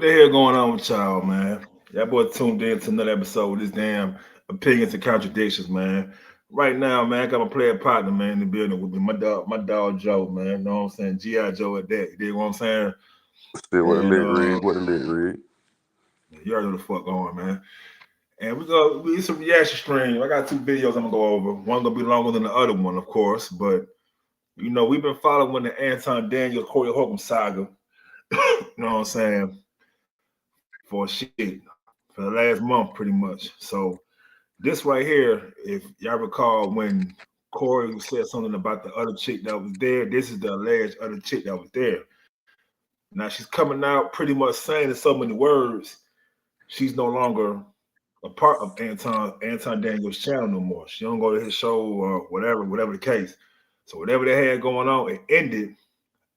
the hell going on with y'all, man? That boy tuned in to another episode of this damn opinions and contradictions, man. Right now, man, I got my player partner, man, in the building with me. My dog Joe, man. You know what I'm saying? G.I. Joe at that. You dig what I'm saying? Still what a And lit rig, what a lit rig. you already know the fuck going, man. And we some reaction stream. I got two videos I'm gonna go over. One gonna be longer than the other one, of course, but we've been following the Anton Daniels Corey Holcomb saga. You know what I'm saying? For shit. For the last month, pretty much. So this right here, if y'all recall when Corey said something about the other chick that was there, this is the alleged other chick that was there. Now she's coming out pretty much saying in so many words, she's no longer a part of Anton Daniels' channel no more. She don't go to his show or whatever the case. So whatever they had going on, it ended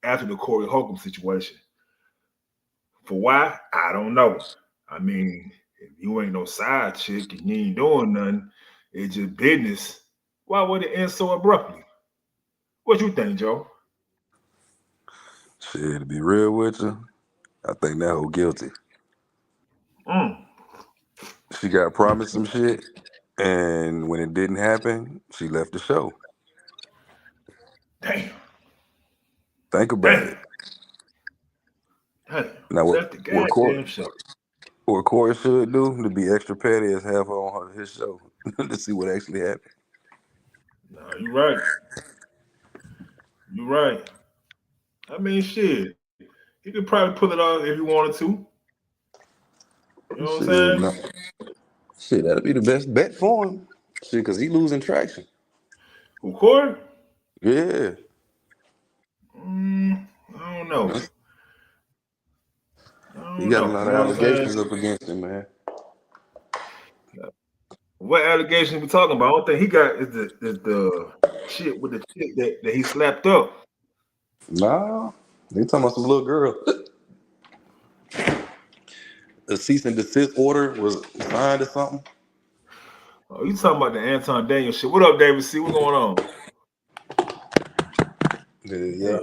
after the Corey Holcomb situation. For why? I don't know. I mean, if you ain't no side chick and you ain't doing nothing, it's just business. Why would it end so abruptly? What you think, Joe? Shit, to be real with you, I think that whole guilty. Mm, She got promised some shit, and when it didn't happen, she left the show. damn, Think about damn, it. damn. Now, Left the goddamn show. What Corey should do to be extra petty is have her on his show to see what actually happened. No, you're right. You're right. I mean, shit. He could probably pull it off if he wanted to. You know what I'm Shit, saying? no. Shit, that'd be the best bet for him. Shit, because he losing traction. Who, Corey? Yeah. I don't know. I He don't got a know. lot You of know what I'm saying? allegations up against him, man. What allegation we talking about? I don't think he got is the shit with the chick that he slapped up. Nah. They talking about some little girl. A cease and desist order was signed or something. Oh, you talking about the Anton Daniel shit? What up, David C? What going on? Yeah. Yeah.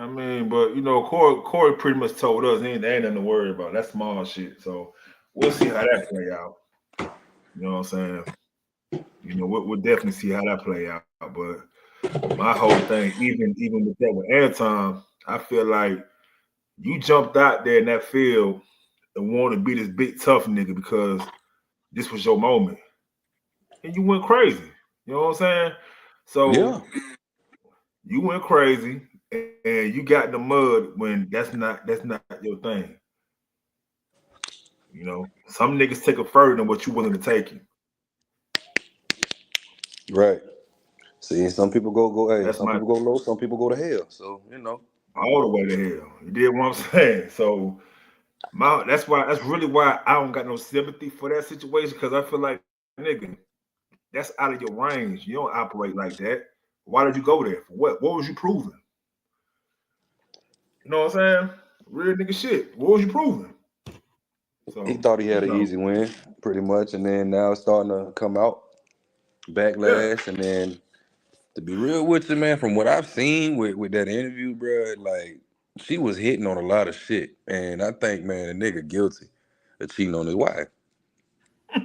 I mean, but Corey pretty much told us ain't nothing to worry about. That's small shit. So we'll see how that play out. You know what I'm saying? We'll definitely see how that play out. But my whole thing, even with that with Anton, I feel like you jumped out there in that field and wanted to be this big tough nigga because this was your moment. And you went crazy. You know what I'm saying? Yeah. So you went crazy and you got in the mud when that's not your thing. Some niggas take it further than what you willing to take it. Right. See, some people hey, That's some my people go low, some people go to hell. So, all the way to hell. You did what I'm saying. So that's really why I don't got no sympathy for that situation because I feel like nigga, that's out of your range. You don't operate like that. Why did you go there? For what? What was you proving? You know what I'm saying? Real nigga shit. What was you proving? he So, thought he had an easy win, pretty much, and then now it's starting to come out, yeah. backlash, and then to be real with you, man, from what I've seen with that interview, bro, like she was hitting on a lot of shit, and I think, man, the nigga guilty of cheating on his wife. You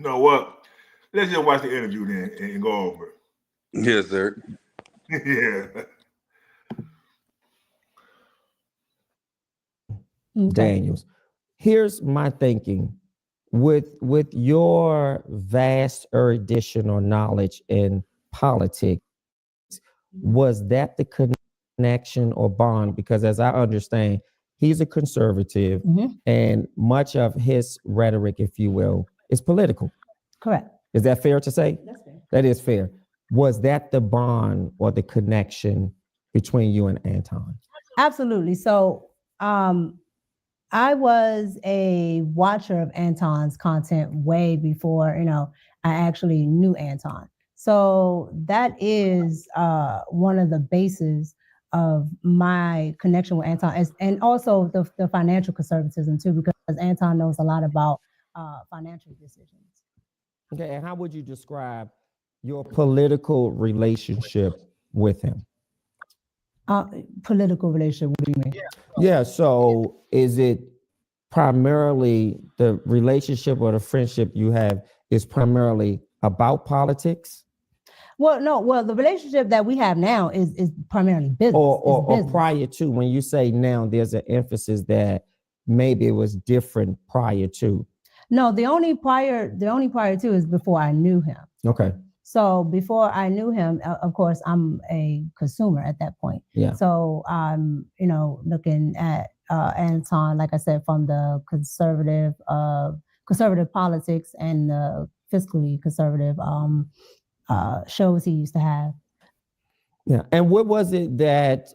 know what? Let's just watch the interview then and go over Yes, sir. it. Yeah. Daniels. Here's my thinking with your vast erudition or knowledge in politics, was that the connection or bond? Because as I understand, he's a conservative and much of his rhetoric, if you will, is political. Correct. Is that fair to say? That's fair. That is fair. Was that the bond or the connection between you and Anton? Absolutely. So I was a watcher of Anton's content way before, I actually knew Anton. So that is one of the bases of my connection with Anton, and also the financial conservatism too, because Anton knows a lot about financial decisions. Okay, and how would you describe your political relationship with him? Political relationship. What do you mean? Yeah. So is it primarily the relationship or the friendship you have is primarily about politics? Well, no. Well, the relationship that we have now is primarily business. Or business. prior to, when you say now, there's an emphasis that maybe it was different prior to. No, the only prior to is before I knew him. Okay. So before I knew him, of course, I'm a consumer at that point. Yeah. So I'm, looking at Anton, like I said, from the conservative politics and the fiscally conservative shows he used to have. Yeah. And what was it that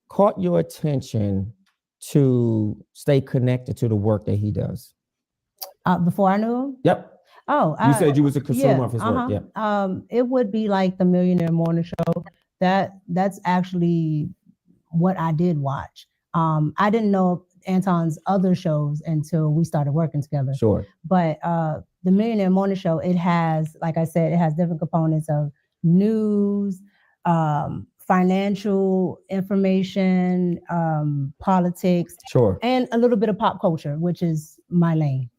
caught your attention to stay connected to the work that he does? Before I knew him? Yep. Oh, you said you was a consumer of his work. Yeah. It would be like the Millionaire Morning Show. That's actually what I did watch. I didn't know Anton's other shows until we started working together. Sure. But the Millionaire Morning Show, it has, like I said, it has different components of news, financial information, politics, Sure, and a little bit of pop culture, which is my lane.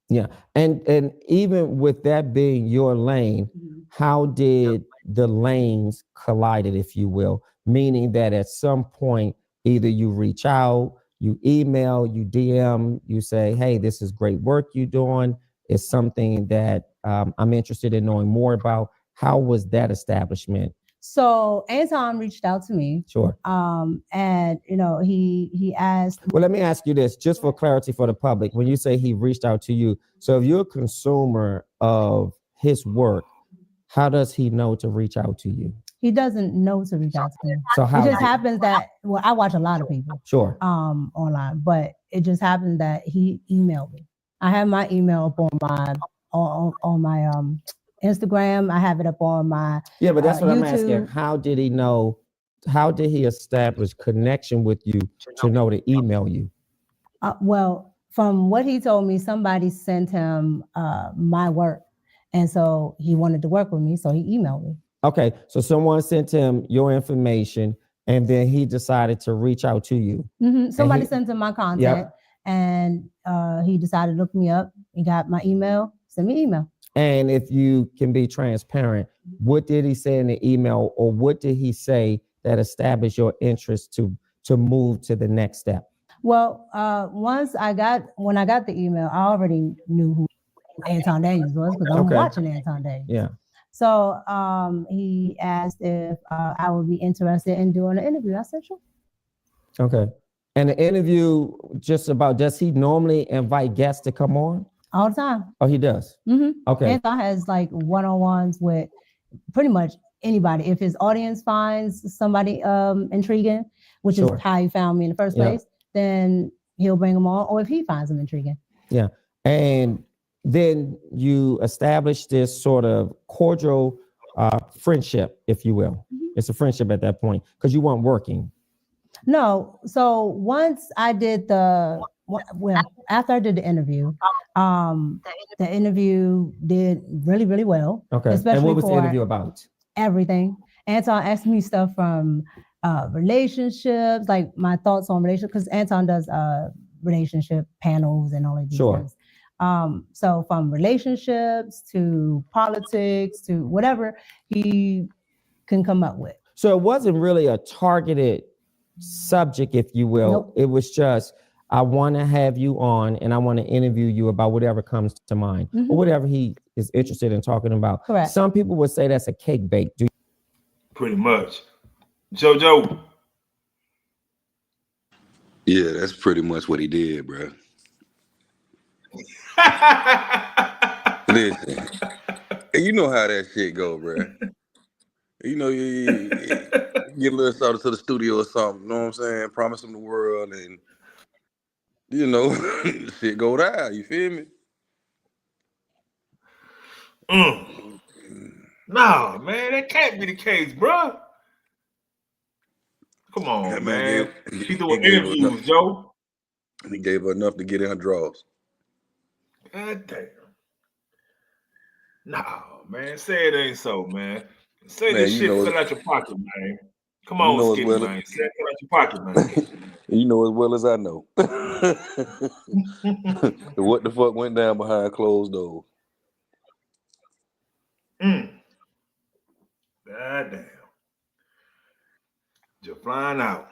Yeah. And even with that being your lane, how did the lanes collided, if you will? Meaning that at some point, either you reach out, you email, you DM, you say, hey, this is great work you're doing. It's something that I'm interested in knowing more about. How was that establishment? So Anton reached out to me. Sure. And he asked. Well, let me ask you this, just for clarity for the public. When you say he reached out to you, so if you're a consumer of his work, how does he know to reach out to you? He doesn't know to reach out to me. So how it just happens that I watch a lot of people. Sure. Online, but it just happened that he emailed me. I have my email up on my Instagram. I have it up on my Yeah, but that's what YouTube. I'm asking. How did he know? How did he establish connection with you to know to email you? Well, from what he told me, somebody sent him my work, and so he wanted to work with me, so he emailed me. Okay, so someone sent him your information, and then he decided to reach out to you. Mm-hmm. Somebody sent him my content, and he decided to look me up. He got my email, sent me email. And if you can be transparent, what did he say in the email, or what did he say that established your interest to move to the next step? Well, when I got the email, I already knew who Anton Daniels was because I'm watching Anton Daniels. Yeah. So he asked if I would be interested in doing an interview. I said, sure. Okay. And the interview does he normally invite guests to come on? All the time. Oh, he does? Mm-hmm. Okay. Anton has like one-on-ones with pretty much anybody. If his audience finds somebody intriguing, which is how he found me in the first place, then he'll bring them on, or if he finds them intriguing. Yeah. And then you establish this sort of cordial friendship, if you will. Mm-hmm. It's a friendship at that point because you weren't working. No. So once I did after I did the interview, the interview did really, really well. Okay. Especially and what was the interview about? Everything. Anton asked me stuff from relationships, like my thoughts on relationships, because Anton does relationship panels and all of these things. So from relationships to politics to whatever he can come up with. So it wasn't really a targeted subject, if you will. Nope. It was just, I want to have you on and I want to interview you about whatever comes to mind, or whatever he is interested in talking about. Correct. Some people would say that's a cake bake. Pretty much. JoJo. Yeah, that's pretty much what he did, bro. Listen, you know how that shit go, bro. You know, you get a little something to the studio or something, you know what I'm saying? Promise him the world, and, you know, shit go down, you feel me? Nah, man, that can't be the case, bro. Come on, man. She doing interviews, Joe. He gave her enough to get in her drawers. God damn. Nah, man. Say it ain't so, man. Say this shit fell out your pocket, man. Come You on, know as Skinny, well man. Say it out your pocket, man. You know as well as I know. What the fuck went down behind closed doors? God damn. You're flying out.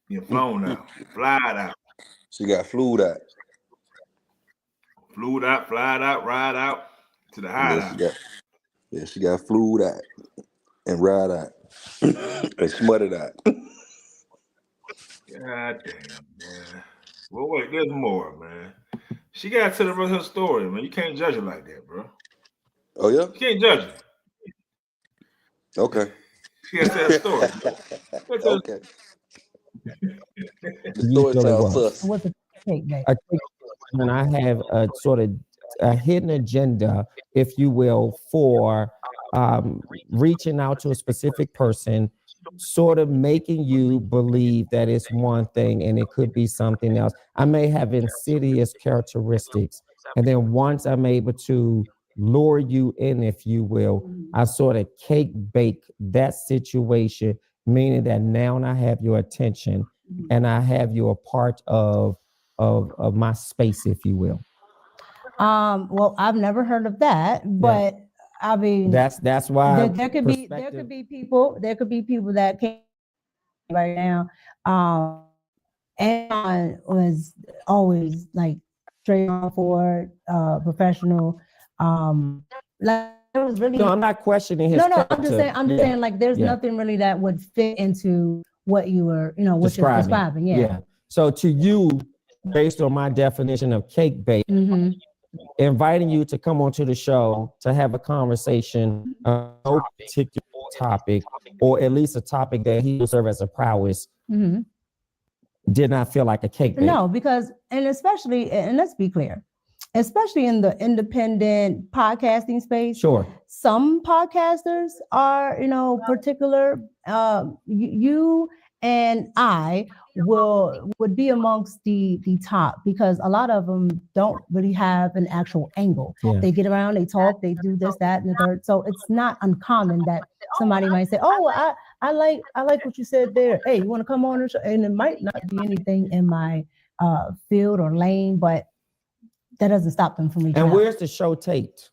You're flown out. Flied out. She got flued out. Flew out, flied out, ride out to the hideout. She got flued out and ride out and smutted out. God damn, man. Well, wait, there's more, man. She got to the rest of her story, man. You can't judge her like that, bro. Oh yeah? You can't judge her. Okay. She got to tell her story. Okay. The You story feel it sounds was. sus. What's a cake bake? I think when I have a sort of a hidden agenda, if you will, for reaching out to a specific person, sort of making you believe that it's one thing and it could be something else. I may have insidious characteristics, and then once I'm able to lure you in, if you will, I sort of cake bake that situation, meaning that now I have your attention and I have you a part of my space, if you will. Well, I've never heard of that, but I mean, That's why there could be people that came right now. And was always like straight on forward, professional. Like it was really No, I'm not questioning his no. I'm character. just saying. I'm just saying like there's nothing really that would fit into what you were, what you're describing. Yeah. So to you, based on my definition of cake bake, inviting you to come onto the show to have a conversation on no particular topic, or at least a topic that he will serve as a prowess, did not feel like a cake bake. No, because, and especially, and let's be clear, especially in the independent podcasting space. Sure. Some podcasters are, particular. You and I would be amongst the top, because a lot of them don't really have an actual angle. Yeah. They get around, they talk, they do this, that, and the third. So it's not uncommon that somebody might say, "Oh, I like what you said there. Hey, you want to come on?" And it might not be anything in my field or lane, but that doesn't stop them from reaching out. And where's the show taped?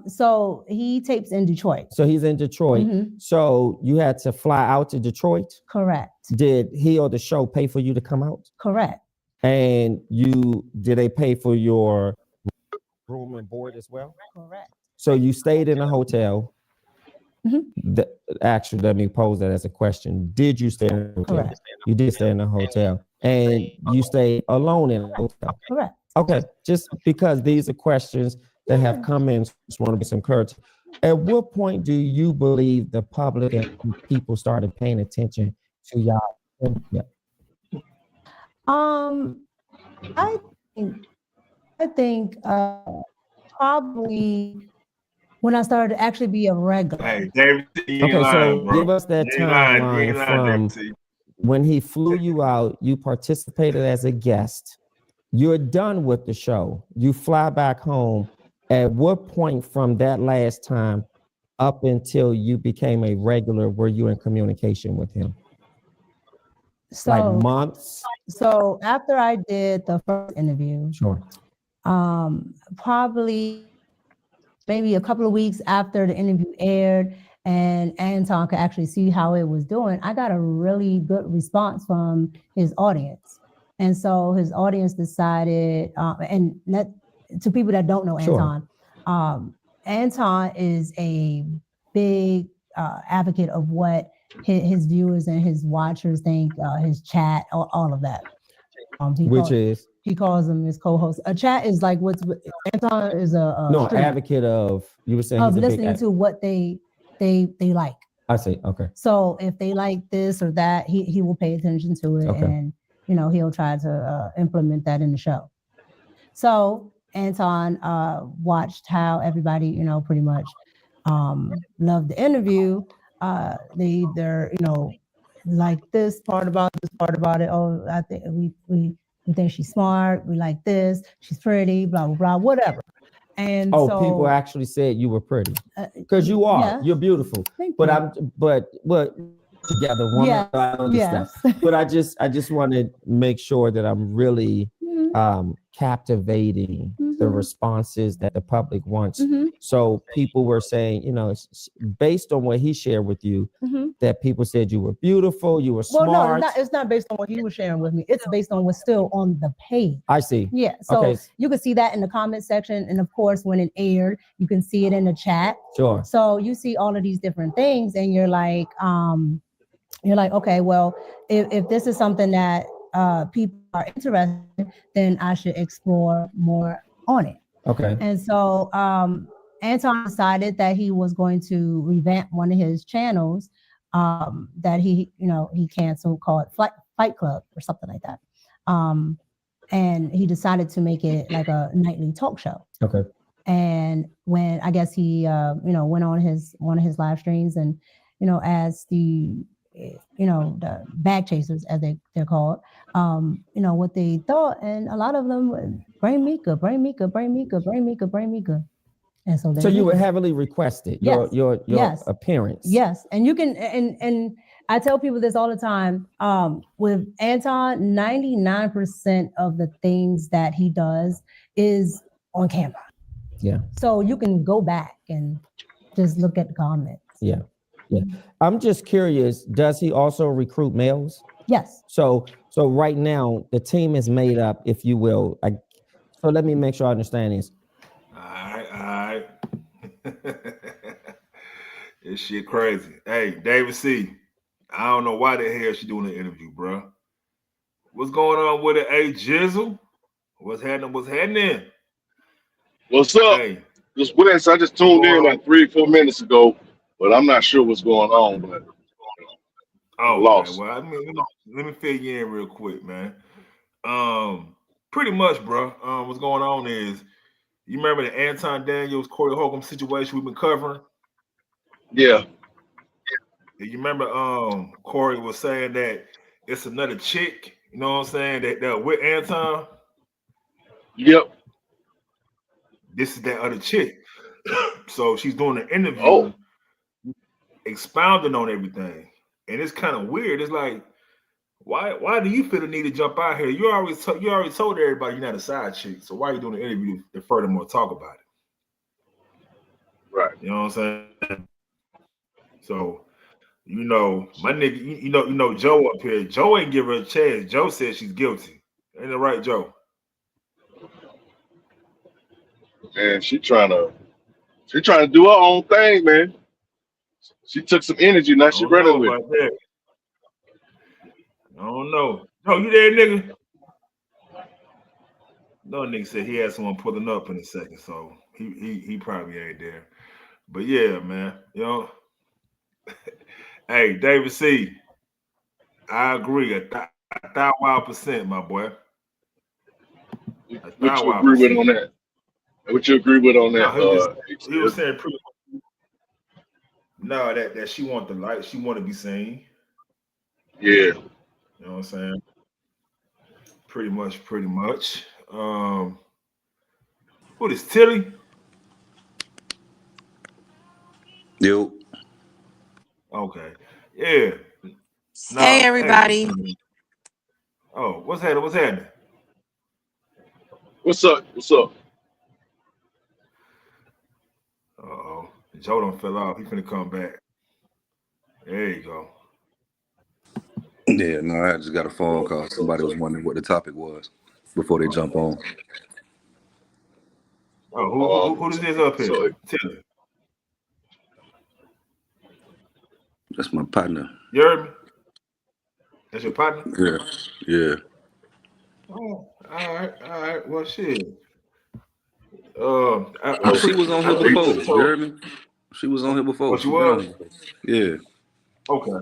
So he tapes in Detroit. So he's in Detroit. So you had to fly out to Detroit? Correct. Did he or the show pay for you to come out? Correct. And did they pay for your room and board as well? Correct. So you stayed in a hotel. Actually, let me pose that as a question. Did you stay in a hotel? Correct. You did stay in a hotel. And you stayed alone in a hotel? Correct. Okay, just because these are questions that have come in, just want to be some clarity. At what point do you believe the public and people started paying attention to y'all? I think probably when I started to actually be a regular. Hey, David, give us that timeline from when he flew you out. You participated as a guest. You're done with the show. You fly back home. At what point from that last time up until you became a regular were you in communication with him? So, like months? So after I did the first interview, sure. Probably maybe a couple of weeks after the interview aired and Anton could actually see how it was doing, I got a really good response from his audience. And so his audience decided, to people that don't know Anton, Anton is a big advocate of what his viewers and his watchers think, his chat, all of that. He calls them his co-host. A chat is like Anton is advocate of, you were saying, of listening to what they like. I see. Okay. So if they like this or that, he will pay attention to it, and he'll try to implement that in the show. So Anton watched how everybody, pretty much loved the interview. They either, like this part about it. Oh, I think we think she's smart. We like this. She's pretty. Blah blah blah. Whatever. And people actually said you were pretty, because you are. Yeah. You're beautiful. Thank but you. but together, woman. Yeah. I understand. Yes. But I just want to make sure that I'm really captivating the responses that the public wants. So people were saying, you know, based on what he shared with you, that people said you were beautiful, you were smart. Well, no, it's not based on what he was sharing with me. It's based on what's still on the page. I see. Yeah. So Okay. you can see that in the comment section. And of course, when it aired, you can see it in the chat. Sure. So you see all of these different things and you're like, okay, well, if this is something that people are interested in, then I should explore more on it. Okay. And so Anton decided that he was going to revamp one of his channels that he canceled, called Fight Club or something like that. And he decided to make it like a nightly talk show. Okay. And when I guess he went on one of his live streams and as the bag chasers, as they're called, what they thought, and a lot of them bring Mika. And so you were heavily requested. Yes. Your Yes. appearance. Yes, and you can and I tell people this all the time. With Anton, 99% of the things that he does is on camera. Yeah. So you can go back and just look at the comments. Yeah. Yeah. I'm just curious, does he also recruit males? Yes. So right now the team is made up, if you will. So let me make sure I understand this. All right. This shit crazy. Hey, David C. I don't know why the hell she doing the interview, bro. What's going on with it? Hey, Jizzle? What's happening? What's up? Hey. This Wes, I just tuned in like 3-4 minutes ago, but I'm not sure what's going on. But lost. Well, I mean, let me fill you in real quick, man. Pretty much, bro. What's going on is, you remember the Anton Daniels, Corey Holcomb situation we've been covering? Yeah. You remember Corey was saying that it's another chick, you know what I'm saying, that with Anton? Yep. This is that other chick. So she's doing an interview, expounding on everything. And it's kind of weird. It's like, why do you feel the need to jump out here? You already told everybody you're not a side chick. So why are you doing an interview to furthermore talk about it? Right. You know what I'm saying? So, my nigga, you know Joe up here. Joe ain't give her a chance. Joe said she's guilty. Ain't it right, Joe? Man, she trying to do her own thing, man. She took some energy, now she running with it. I don't know. Oh, you there, nigga? No, nigga said he had someone pulling up in a second, so he probably ain't there. But yeah, man, hey, David C. I agree. 1,000%, my boy. What you agree with on that? What you agree with on that? He was saying pretty much, that she want the light, she want to be seen. Yeah. You know what I'm saying? Pretty much. What is Tilly? Yo. Okay. Yeah. Hey, everybody. Oh, what's happening? What's up? Uh-oh. Joe done fell off. He finna come back. There you go. Yeah, no, I just got a phone call. Somebody was wondering what the topic was before they jump on. Oh, who is this up here? Tilly. That's my partner. You heard me? That's your partner? Yeah. Oh, all right. Well, shit. She was on here before. You heard me? She was on here before. Oh, she was? Yeah. Okay.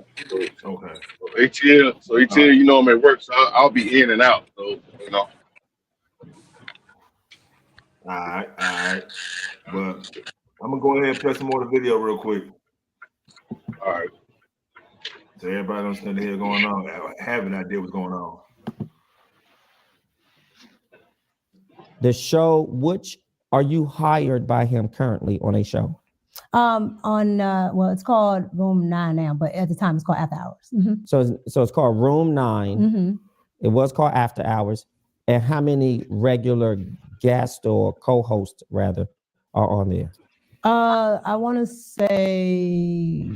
ATL, I'm at work, so I'll be in and out. So, All right. But I'm gonna go ahead and play some more of the video real quick. All right. So everybody understand the hell going on, have an idea what's going on. The show, which are you hired by him currently on a show? Well, it's called Room 9 now, but at the time it's called After Hours. So it's called Room 9. It was called After Hours. And how many regular guests or co-hosts rather are on there? I want to say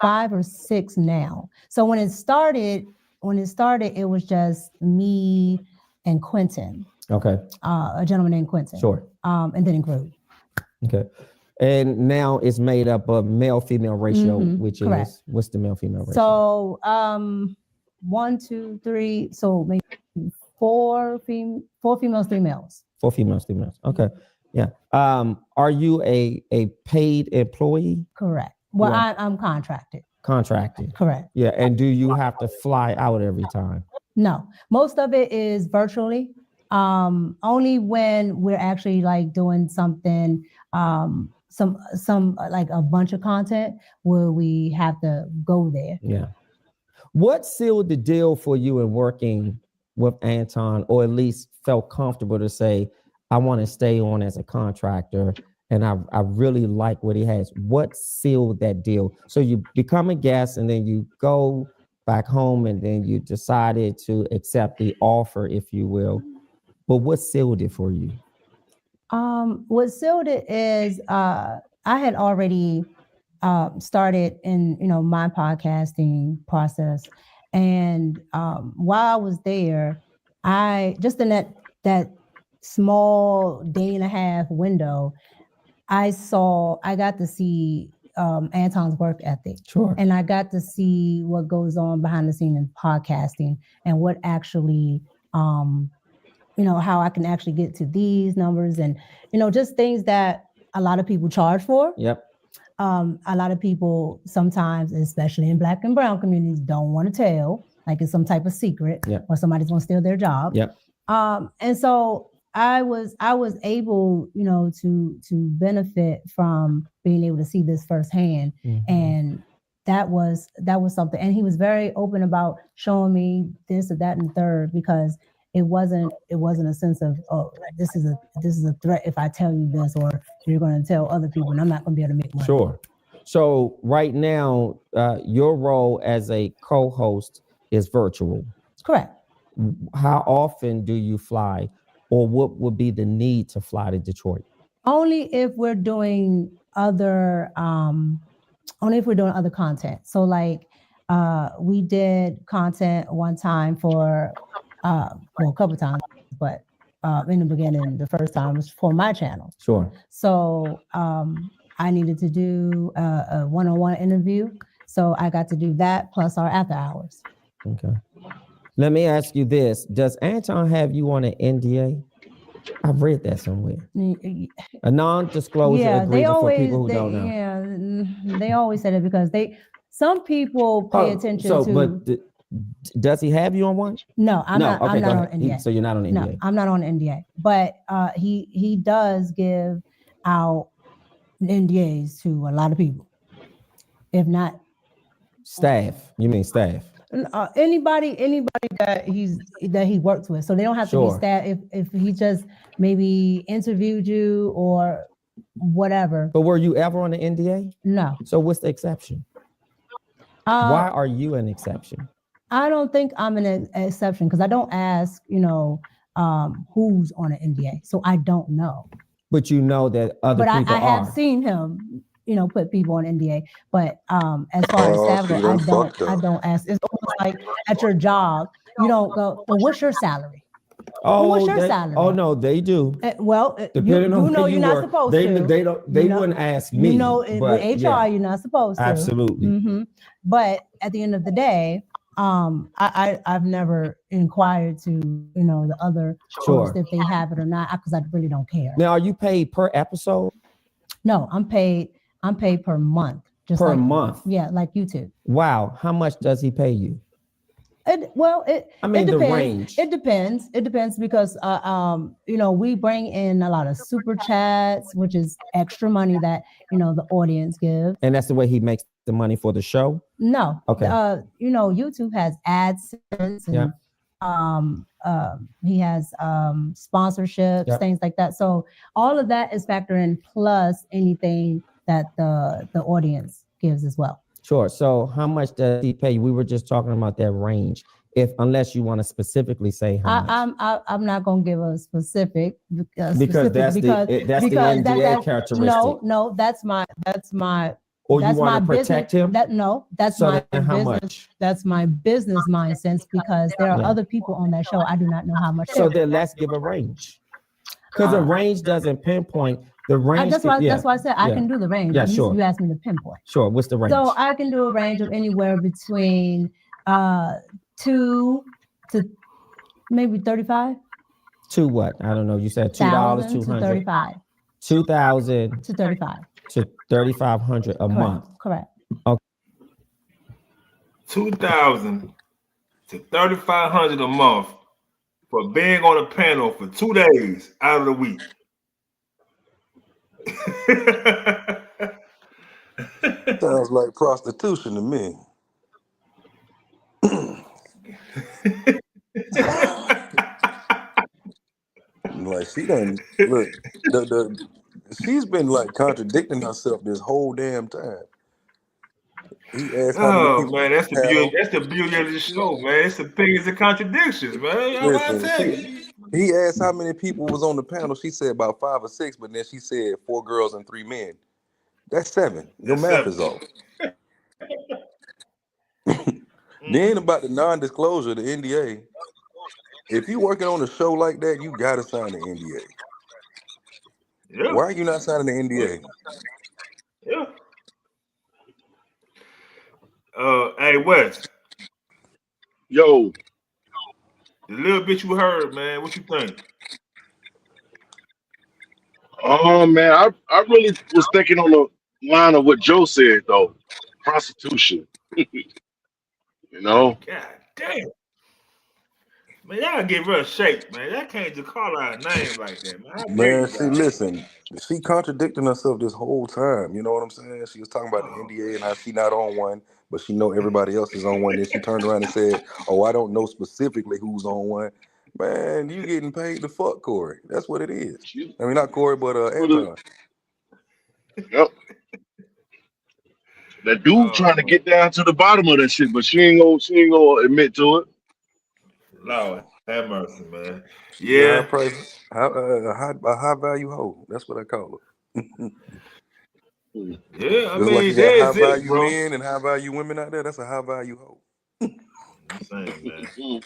5 or 6 now. So when it started, it was just me and Quentin, Okay, a gentleman named Quentin. sure. And then it grew. Okay. And now it's made up of male-female ratio, which correct. is, what's the male-female ratio? So 1, 2, 3, so maybe 4 females, 3 males. 4 females, 3 males. Okay. Yeah. Are you a paid employee? Correct. Well, Yeah. I'm contracted. Contracted. Correct. Yeah. And do you have to fly out every time? No, most of it is virtually. Only when we're actually like doing something, some like a bunch of content where we have to go there. Yeah. What sealed the deal for you in working with Anton, or at least felt comfortable to say, I want to stay on as a contractor and I really like what he has? What sealed that deal? So you become a guest and then you go back home and then you decided to accept the offer, if you will. But what sealed it for you? What sealed it is I had already started in my podcasting process, and while I was there, I just in that small day and a half window, I got to see Anton's work ethic. Sure. And I got to see what goes on behind the scenes in podcasting and what actually how I can actually get to these numbers and, just things that a lot of people charge for. Yep. A lot of people sometimes, especially in Black and brown communities, don't want to tell, like it's some type of secret, Yep. or somebody's going to steal their job. Yep. And so I was able, to benefit from being able to see this firsthand. And that was something. And he was very open about showing me this or that and the third, because it wasn't a sense of, oh, this is a threat if I tell you this, or you're going to tell other people and I'm not going to be able to make money. Sure. So right now, your role as a co-host is virtual. Correct. How often do you fly, or what would be the need to fly to Detroit? Only if we're doing other content. So like we did content one time for a couple times, but in the beginning, the first time was for my channel. Sure. So I needed to do a one-on-one interview. So I got to do that plus our after hours. Okay. Let me ask you this. Does Anton have you on an NDA? I've read that somewhere. A non-disclosure agreement for people who don't know. Yeah, they always said it because some people pay attention to. But does he have you on one? No, I'm not. Okay, I'm not on NDA. So you're not on NDA. No, I'm not on NDA. But he does give out NDAs to a lot of people. If not staff, you mean staff? Anybody that he works with. So they don't have to be staff. If he just maybe interviewed you or whatever. But were you ever on the NDA? No. So what's the exception? Why are you an exception? I don't think I'm an exception because I don't ask, who's on an NDA. So I don't know. But you know that other people I have seen him, put people on NDA. But as far as salary, I don't ask. It's almost like at your job, you don't go, well, what's your salary? Oh, what's your salary? Oh no, they do. Depending on where you're not supposed to. They wouldn't ask me. With HR, you're not supposed to. Absolutely. Mm-hmm. But at the end of the day, I've never inquired to the other hosts if they have it or not, because I really don't care. Now, are you paid per episode? No, I'm paid per month. Per month? Yeah, like YouTube. Wow. How much does he pay you? It depends. The range. It depends because we bring in a lot of super chats, which is extra money that the audience gives. And that's the way he makes the money for the show? No. Okay. YouTube has AdSense and he has sponsorships, things like that. So all of that is factored in plus anything that the audience gives as well. Sure. So how much does he pay? We were just talking about that range. Unless you want to specifically say how much. I'm not gonna give a specific Because specific that's the NDA characteristic. No, that's my Or that's you want my to protect business, him? That's So my then how business. much? That's my business mindset because there are Yeah. other people on that show. I do not know how much. So then let's give a range. Because a range doesn't pinpoint the range. That's why I said I can do the range. Yeah, sure. You asked me to pinpoint. Sure. What's the range? So I can do a range of anywhere between 2 to maybe 35. To what? I don't know. You said $2, to 200, 35 $2,000 to 35. to $3,500 a month. Correct. $2,000 to $3,500 a month for being on a panel for 2 days out of the week. Sounds like prostitution to me. Like she done look, she's been like contradicting herself this whole damn time. He asked how many people man, that's the beauty of the show, man. It's the things and contradictions, man. Listen, he asked how many people was on the panel. She said about 5 or 6, but then she said 4 girls and 3 men. That's 7. Your math is off. Then about the non-disclosure, the NDA. If you working on a show like that, you gotta sign the NDA. Yeah. Why are you not signing the NDA? Yeah. Hey Wes. Yo, The little bit you heard, man. What you think? Man, I really was thinking on the line of what Joe said though. Prostitution. You know? God damn. Man, y'all give her a shake, man. Y'all can't just call her a name like that, man. How dare Man, you see, guys? listen, she contradicting herself this whole time. You know what I'm saying? She was talking about the NDA and how she not on one, but she know everybody else is on one. Then she turned around and said, "Oh, I don't know specifically who's on one." Man, you getting paid to fuck Corey. That's what it is. I mean, not Corey, but Anton. Yep. That dude trying to get down to the bottom of that shit, but she ain't gonna admit to it. Lord, have mercy, man. Yeah, Yeah. price, a high value hoe. That's what I call her. Yeah, I Just mean, like you got there's high it, value bro. men and high value women out there. That's a high value hoe. I'm saying, man.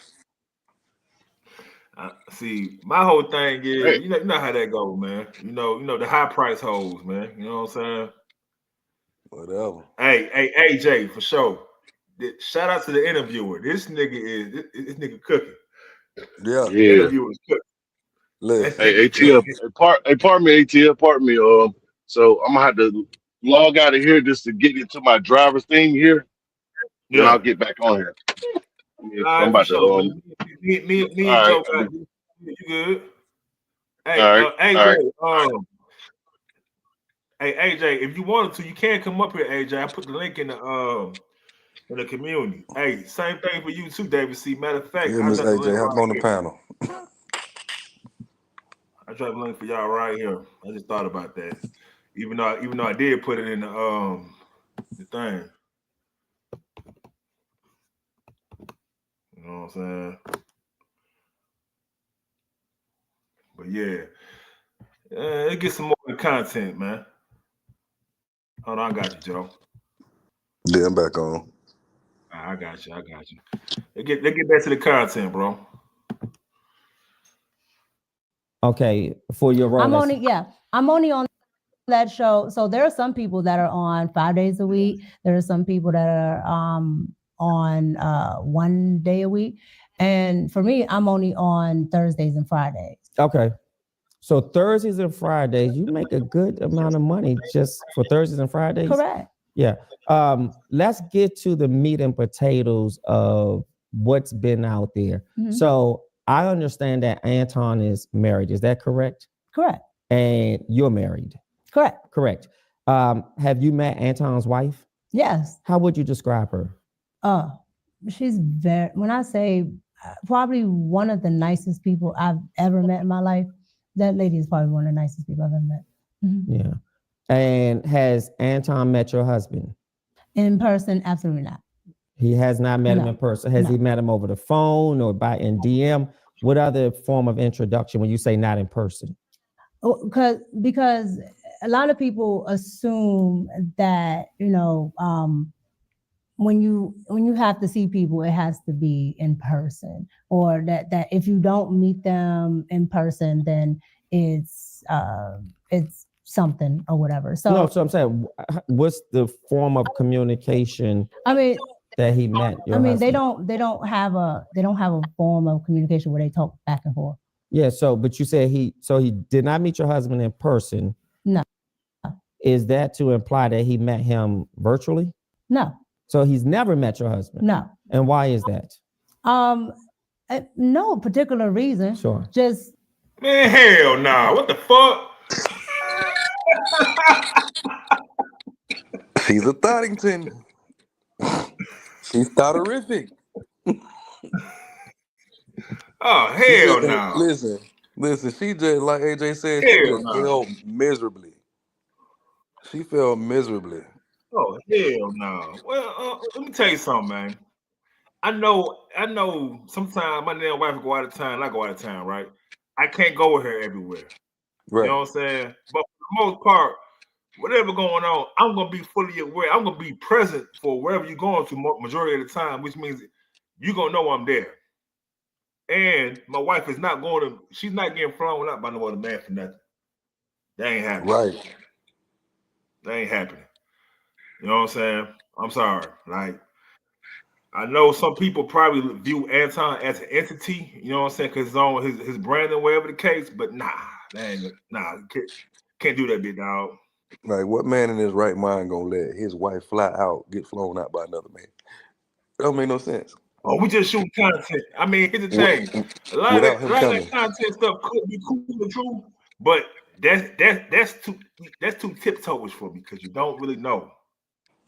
See, my whole thing is, Hey. you know how that goes, man. You know the high price hoes, man. You know what I'm saying? Whatever. Hey, AJ, for sure. Shout out to the interviewer. This nigga cooking. Yeah. The interviewer is cooking. Listen. Hey, ATL, pardon me, ATL, pardon me. So I'm gonna have to log out of here just to get into my driver's thing here. Then I'll get back on here. I'm about to. Me and right. Joe got you. You good? Hey, All right. AJ. Hey, AJ, if you wanted to, you can come up here, AJ. I put the link in the community. Hey, same thing for you too, David C. Matter of fact, Yeah, Miss AJ, hop on the panel. I dropped the link for y'all right here. I just thought about that. Even though I did put it in the thing. You know what I'm saying? But yeah. Let's get some more content, man. Hold on, I got you, Joe. Yeah, I'm back on. I got you. Let's get back to the content, bro. Okay, for your role. I'm only on that show. So there are some people that are on 5 days a week. There are some people that are on 1 day a week. And for me, I'm only on Thursdays and Fridays. Okay. So Thursdays and Fridays, you make a good amount of money just for Thursdays and Fridays? Correct. Yeah. Let's get to the meat and potatoes of what's been out there. Mm-hmm. So I understand that Anton is married. Is that correct? Correct. And you're married? Correct. Correct. Have you met Anton's wife? Yes. How would you describe her? She's when I say probably one of the nicest people I've ever met in my life, that lady is probably one of the nicest people I've ever met. Mm-hmm. Yeah. And has Anton met your husband? In person, absolutely not. He has not met him No. in person. Has No. he met him over the phone or by in DM? What other form of introduction when you say not in person? Because a lot of people assume that, when you have to see people, it has to be in person, or that if you don't meet them in person, then it's something or whatever. So No, so I'm saying, what's the form of communication I mean, that he met your husband? they don't have a form of communication where they talk back and forth. Yeah, but you said he did not meet your husband in person. No. Is that to imply that he met him virtually? No. So he's never met your husband? No. And why is that? No particular reason. Sure. Just Man, hell nah. What the fuck? She's a Thoddington. She's thotterific. Oh, hell no. Listen, she just, like AJ said, Hell failed miserably. She failed miserably. Oh, hell no. Well, let me tell you something, man. I know sometimes my damn wife will go out of town, I go out of town, right? I can't go with her everywhere. Right. You know what I'm saying? But for the most part, whatever going on, I'm going to be fully aware. I'm going to be present for wherever you're going to majority of the time, which means you're going to know I'm there. And my wife is not she's not getting flown out by no other man for nothing. That ain't happening. Right. That ain't happening. You know what I'm saying? I'm sorry. Like, I know some people probably view Anton as an entity, you know what I'm saying, because it's on his brand and whatever the case, but can't do that, big dog. Like, what man in his right mind gonna let his wife fly out, get flown out by another man? That don't make no sense. Oh, we just shoot content. I mean, here's the thing. A lot of that content stuff could be cool and true, but that's too tiptoeish for me because you don't really know.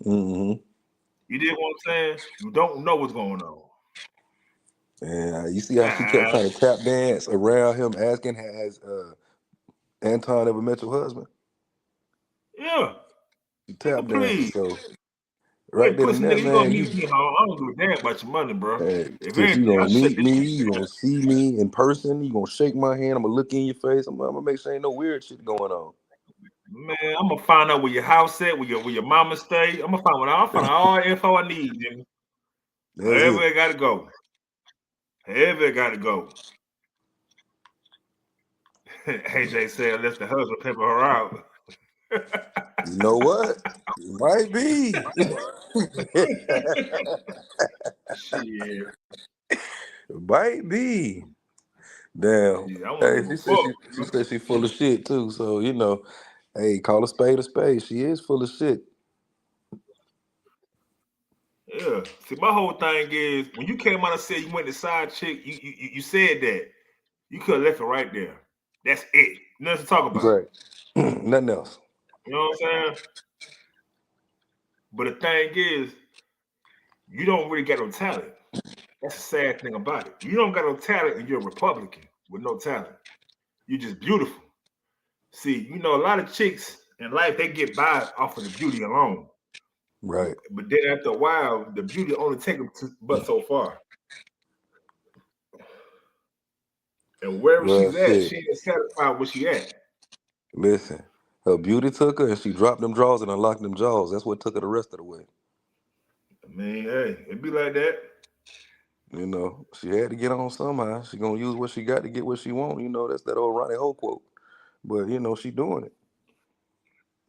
Mm-hmm. You did what I'm saying? You don't know what's going on. And you see how she kept trying to tap dance around him, asking, has Anton ever met your husband? Yeah. She tap dancing, so right there and there, you man. Gonna meet me, I don't give a damn about your money, bro. If you gonna meet me, you gonna see me in person, you gonna shake my hand, I'm gonna look in your face, I'm gonna make sure ain't no weird shit going on. Man, I'm gonna find out where your house at, where your mama stay. I'm gonna find out all the info I need, nigga. However it gotta go. AJ said, "Let the husband pepper her out." You know what? It might be. Shit. It might be. Damn. Hey, she said she full of shit too. So, hey, call a spade a spade. She is full of shit. Yeah. See, my whole thing is when you came out and said you went to side chick, you said that. You could have left it right there. That's it. Nothing to talk about. Right. Nothing else. You know what I'm saying? But the thing is, you don't really got no talent. That's the sad thing about it. You don't got no talent and you're a Republican with no talent. You're just beautiful. See, a lot of chicks in life, they get by off of the beauty alone. Right. But then after a while, the beauty only take them but so far. And wherever she's at, she ain't satisfied where she at. Listen, her beauty took her and she dropped them drawers and unlocked them jaws. That's what took her the rest of the way. I mean, hey, it be like that. She had to get on somehow. She gonna use what she got to get what she want. That's that old Ronnie Ho quote. But she doing it.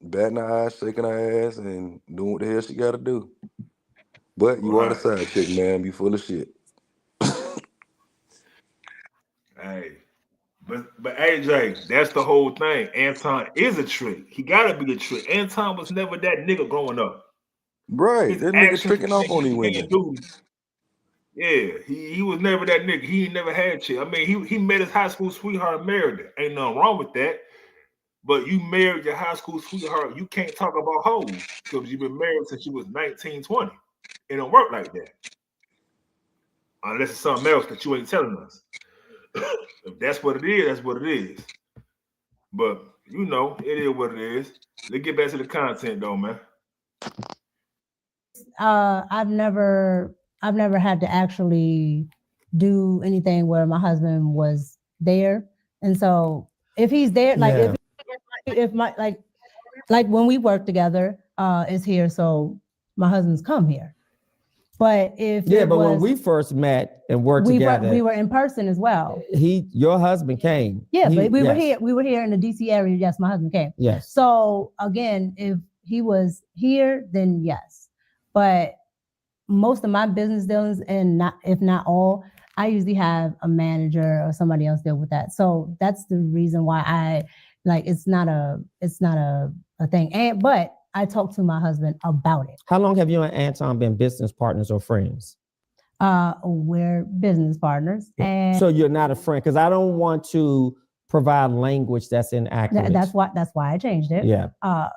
Batting her eyes, shaking her ass, and doing what the hell she gotta do. But you are the side chick, man. You full of shit. Hey. But AJ, that's the whole thing. Anton is a trick. He gotta be a trick. Anton was never that nigga growing up. Right. That nigga tricking off on these women. Yeah, he was never that nigga. He never had chick. I mean, he met his high school sweetheart, married her. Ain't nothing wrong with that. But you married your high school sweetheart, you can't talk about hoes because you've been married since you was 19, 20. It don't work like that. Unless it's something else that you ain't telling us. If that's what it is, that's what it is. But you know, it is what it is. Let's get back to the content though, man. I've never had to actually do anything where my husband was there. And so if he's there, like Yeah. if my like when we work together, is here, so my husband's come here. But if Yeah, it but when was- we first met and worked we together, were in person as well. your husband came. Yeah, but we were yes. here. We were here in the DC area. Yes, my husband came. Yes. So again, if he was here, then yes. But most of my business dealings, and not if not all, I usually have a manager or somebody else deal with that. So that's the reason why I like it's not a thing. And but I talk to my husband about it. How long have you and Anton been business partners or friends? We're business partners, and so you're not a friend, because I don't want to provide language that's inaccurate. that's why I changed it. Yeah.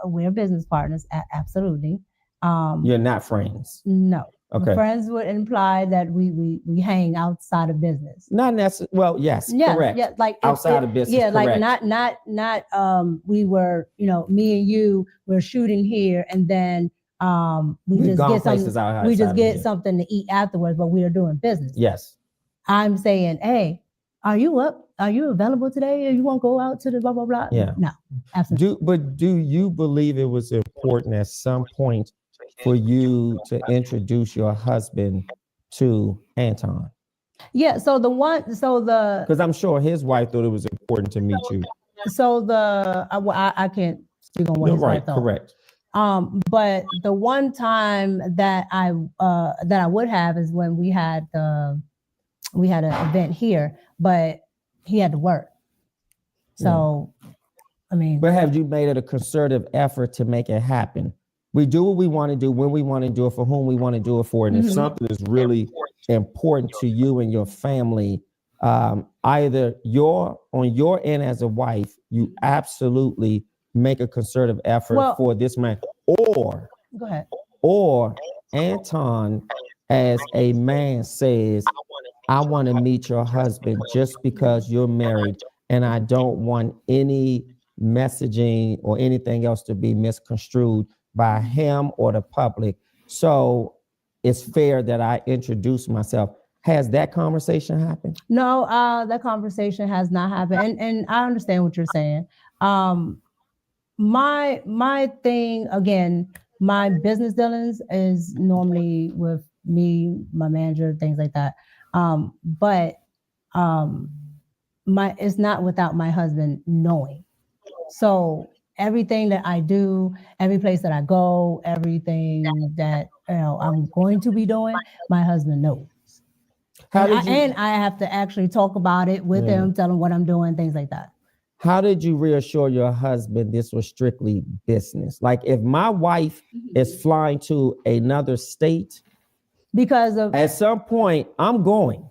We're business partners, absolutely. You're not friends. No. Okay. Friends would imply that we hang outside of business. Not necessarily. Well, yes, correct. Yeah, like outside of business. Yeah, correct. like not we were, me and you were shooting here, and then we just get something to eat afterwards, but we are doing business. Yes. I'm saying, hey, are you up? Are you available today? Or you want to go out to the blah blah blah? Yeah. No, absolutely. Do you believe it was important at some point for you to introduce your husband to Anton? Yeah. Because I'm sure his wife thought it was important to meet you. So I can't speak on what his wife thought. Correct. But the one time that I would have is when we had an event here, but he had to work. So, I mean. But have you made it a concerted effort to make it happen? We do what we want to do, when we want to do it, for whom we want to do it for. And if something is really important to you and your family, either on your end as a wife, you absolutely make a concerted effort for this man, or go ahead, or Anton as a man says, I want to meet your husband just because you're married, and I don't want any messaging or anything else to be misconstrued by him or the public. So it's fair that I introduce myself. Has that conversation happened? No, that conversation has not happened. And I understand what you're saying. My thing, again, my business dealings is normally with me, my manager, things like that. But it's not without my husband knowing. So everything that I do, every place that I go, everything that I'm going to be doing, my husband knows. And I have to actually talk about it with him, tell him what I'm doing, things like that. How did you reassure your husband this was strictly business? Like if my wife is flying to another state, because of at some point I'm going,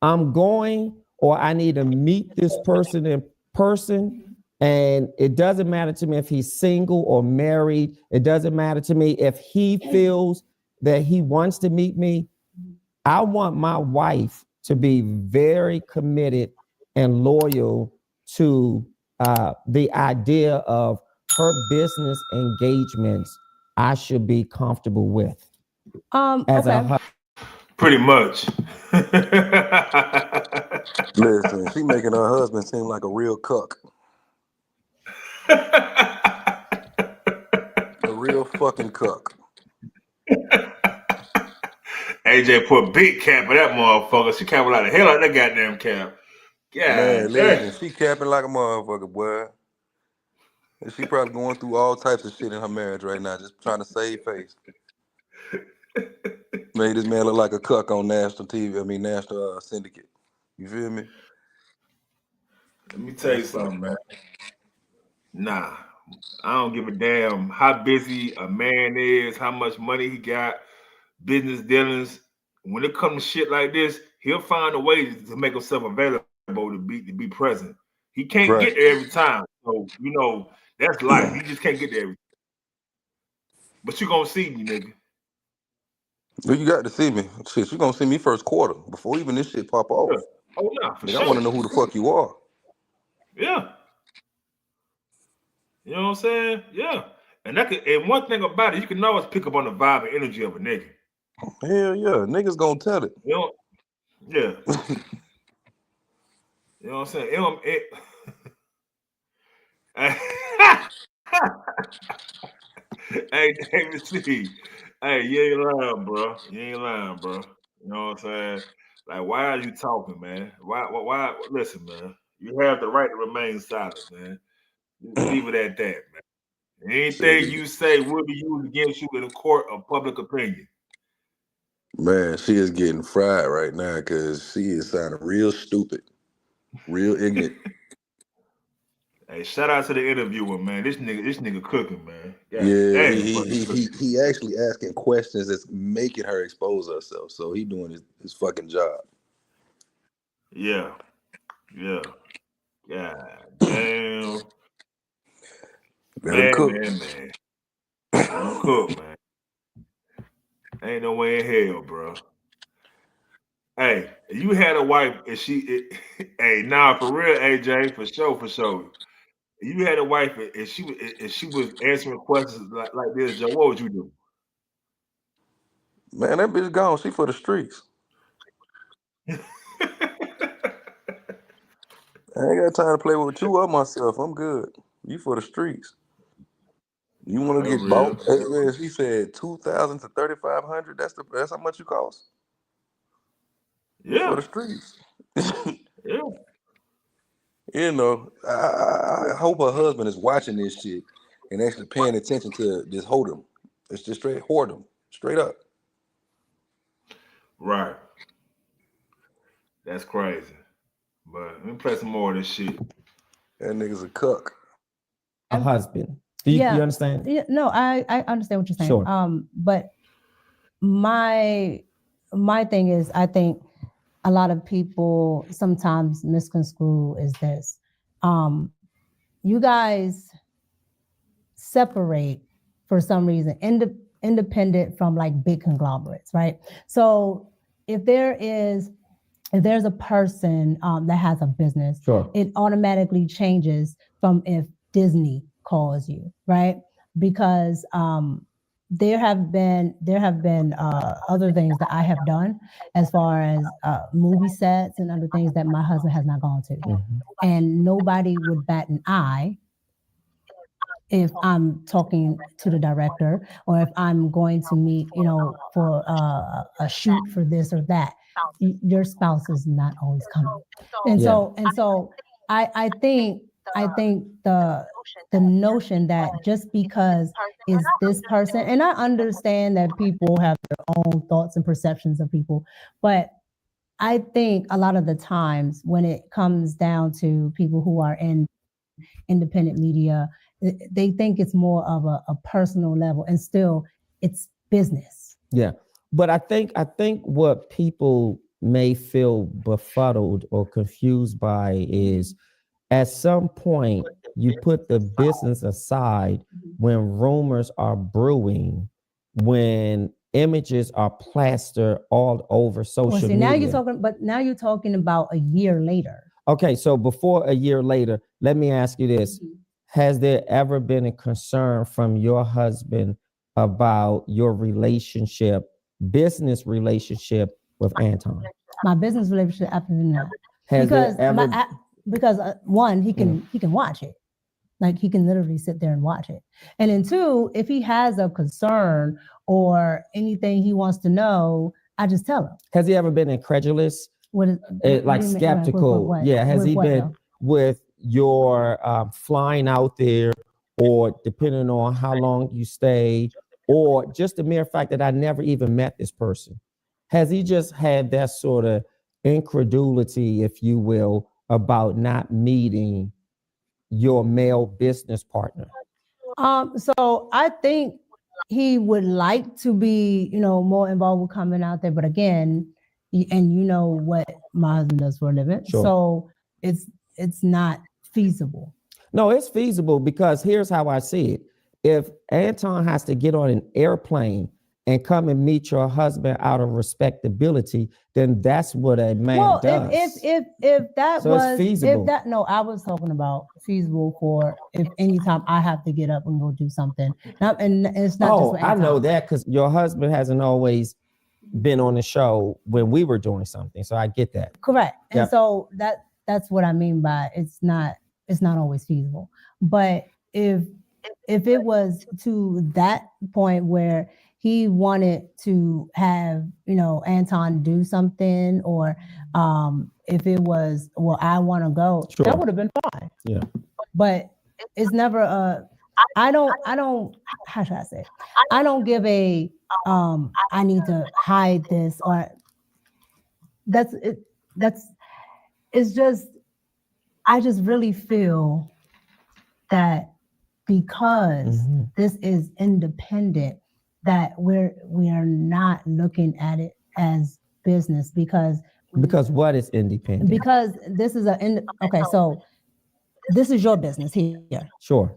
or I need to meet this person in person. And it doesn't matter to me if he's single or married. It doesn't matter to me if he feels that he wants to meet me. I want my wife to be very committed and loyal to the idea of her business engagements. I should be comfortable with as a husband. Pretty much. Listen, she making her husband seem like a real cuck. A real fucking cuck. AJ put big cap on that motherfucker. She capping like the hell out of that goddamn cap. Yeah, man, listen, she capping like a motherfucker, boy. And she probably going through all types of shit in her marriage right now, just trying to save face. Made this man look like a cuck on national TV. I mean, national syndicate. You feel me? Let me tell you something, man. Nah, I don't give a damn how busy a man is, how much money he got, business dealings. When it comes to shit like this, he'll find a way to make himself available to be present. He can't get there every time. So, that's life. You just can't get there every time. But you gonna see me, nigga. Well, you got to see me. Shit, you gonna see me first quarter before even this shit pop off. Oh, no, for sure. I want to know who the fuck you are. Yeah. You know what I'm saying? Yeah. And one thing about it, you can always pick up on the vibe and energy of a nigga. Hell yeah, niggas gonna tell it. You know? Yeah. You know what I'm saying? Hey, David C. Hey, you ain't lying, bro. You ain't lying, bro. You know what I'm saying? Like, why are you talking, man? Why? Listen, man. You have the right to remain silent, man. Leave it at that, man. Anything you say will be used against you in a court of public opinion. Man, she is getting fried right now because she is sounding real stupid, real ignorant. Hey, shout out to the interviewer, man. This nigga cooking, man. Yeah, he actually asking questions that's making her expose herself. So he doing his fucking job. Yeah. God damn. Man. Don't cook, man. Ain't no way in hell, bro. Hey, you had a wife and hey, nah, for real, AJ, for sure. You had a wife and she was answering questions like this, Joe. What would you do? Man, that bitch gone. She for the streets. I ain't got time to play with you or myself. I'm good. You for the streets. You want to get bought? She said 2,000 to 3,500. That's how much you cost. Yeah. For the streets. Yeah. You know, I hope her husband is watching this shit and actually paying attention to this whoredom. It's just straight whoredom, straight up. Right. That's crazy. But let me play some more of this shit. That nigga's a cuck. A husband. Do you understand? Yeah, no, I understand what you're saying. Sure. But my thing is, I think a lot of people sometimes misconstrue is this. You guys separate for some reason, independent from like big conglomerates, right? So if there's a person that has a business, Sure. It automatically changes from if Disney calls you, right? Because there have been other things that I have done as far as movie sets and other things that my husband has not gone to, and nobody would bat an eye if I'm talking to the director or if I'm going to meet, for a shoot for this or that. Your spouse is not always coming, and so I think the notion that just because is this person, and I understand that people have their own thoughts and perceptions of people, but I think a lot of the times when it comes down to people who are in independent media, they think it's more of a personal level, and still it's business. Yeah. But I think what people may feel befuddled or confused by is at some point you put the business aside when rumors are brewing, when images are plastered all over social media. Now you're talking about a year later. Okay, so before a year later, let me ask you this. Has there ever been a concern from your husband about your business relationship with Anton? My business relationship, absolutely not. Because one, he can watch it. Like he can literally sit there and watch it. And then two, if he has a concern or anything he wants to know, I just tell him. Has he ever been incredulous? Skeptical? What? Yeah. Has he been with your flying out there, or depending on how long you stay, or just the mere fact that I never even met this person? Has he just had that sort of incredulity, if you will, about not meeting your male business partner? So I think he would like to be, more involved with coming out there. But again, and you know what my husband does for a living. Sure. So it's not feasible. No, it's feasible because here's how I see it. If Anton has to get on an airplane and come and meet your husband out of respectability, then that's what a man Well, does. if that So it's was feasible. if that no, I was talking about feasible for if anytime I have to get up and go do something. And it's not just with I know Anton. that because your husband hasn't always been on the show when we were doing something. So I get that. Correct. And Yep. so that's what I mean by it's not always feasible. But if it was to that point where he wanted to have, Anton do something, or if it was, well, I want to go, Sure. that would have been fine. Yeah. But it's never I don't how should I say? I don't give a I need to hide this, or it's just I just really feel that because Mhm. this is independent, that we are not looking at it as business, because what is independent? because this is okay, so this is your business here. Sure.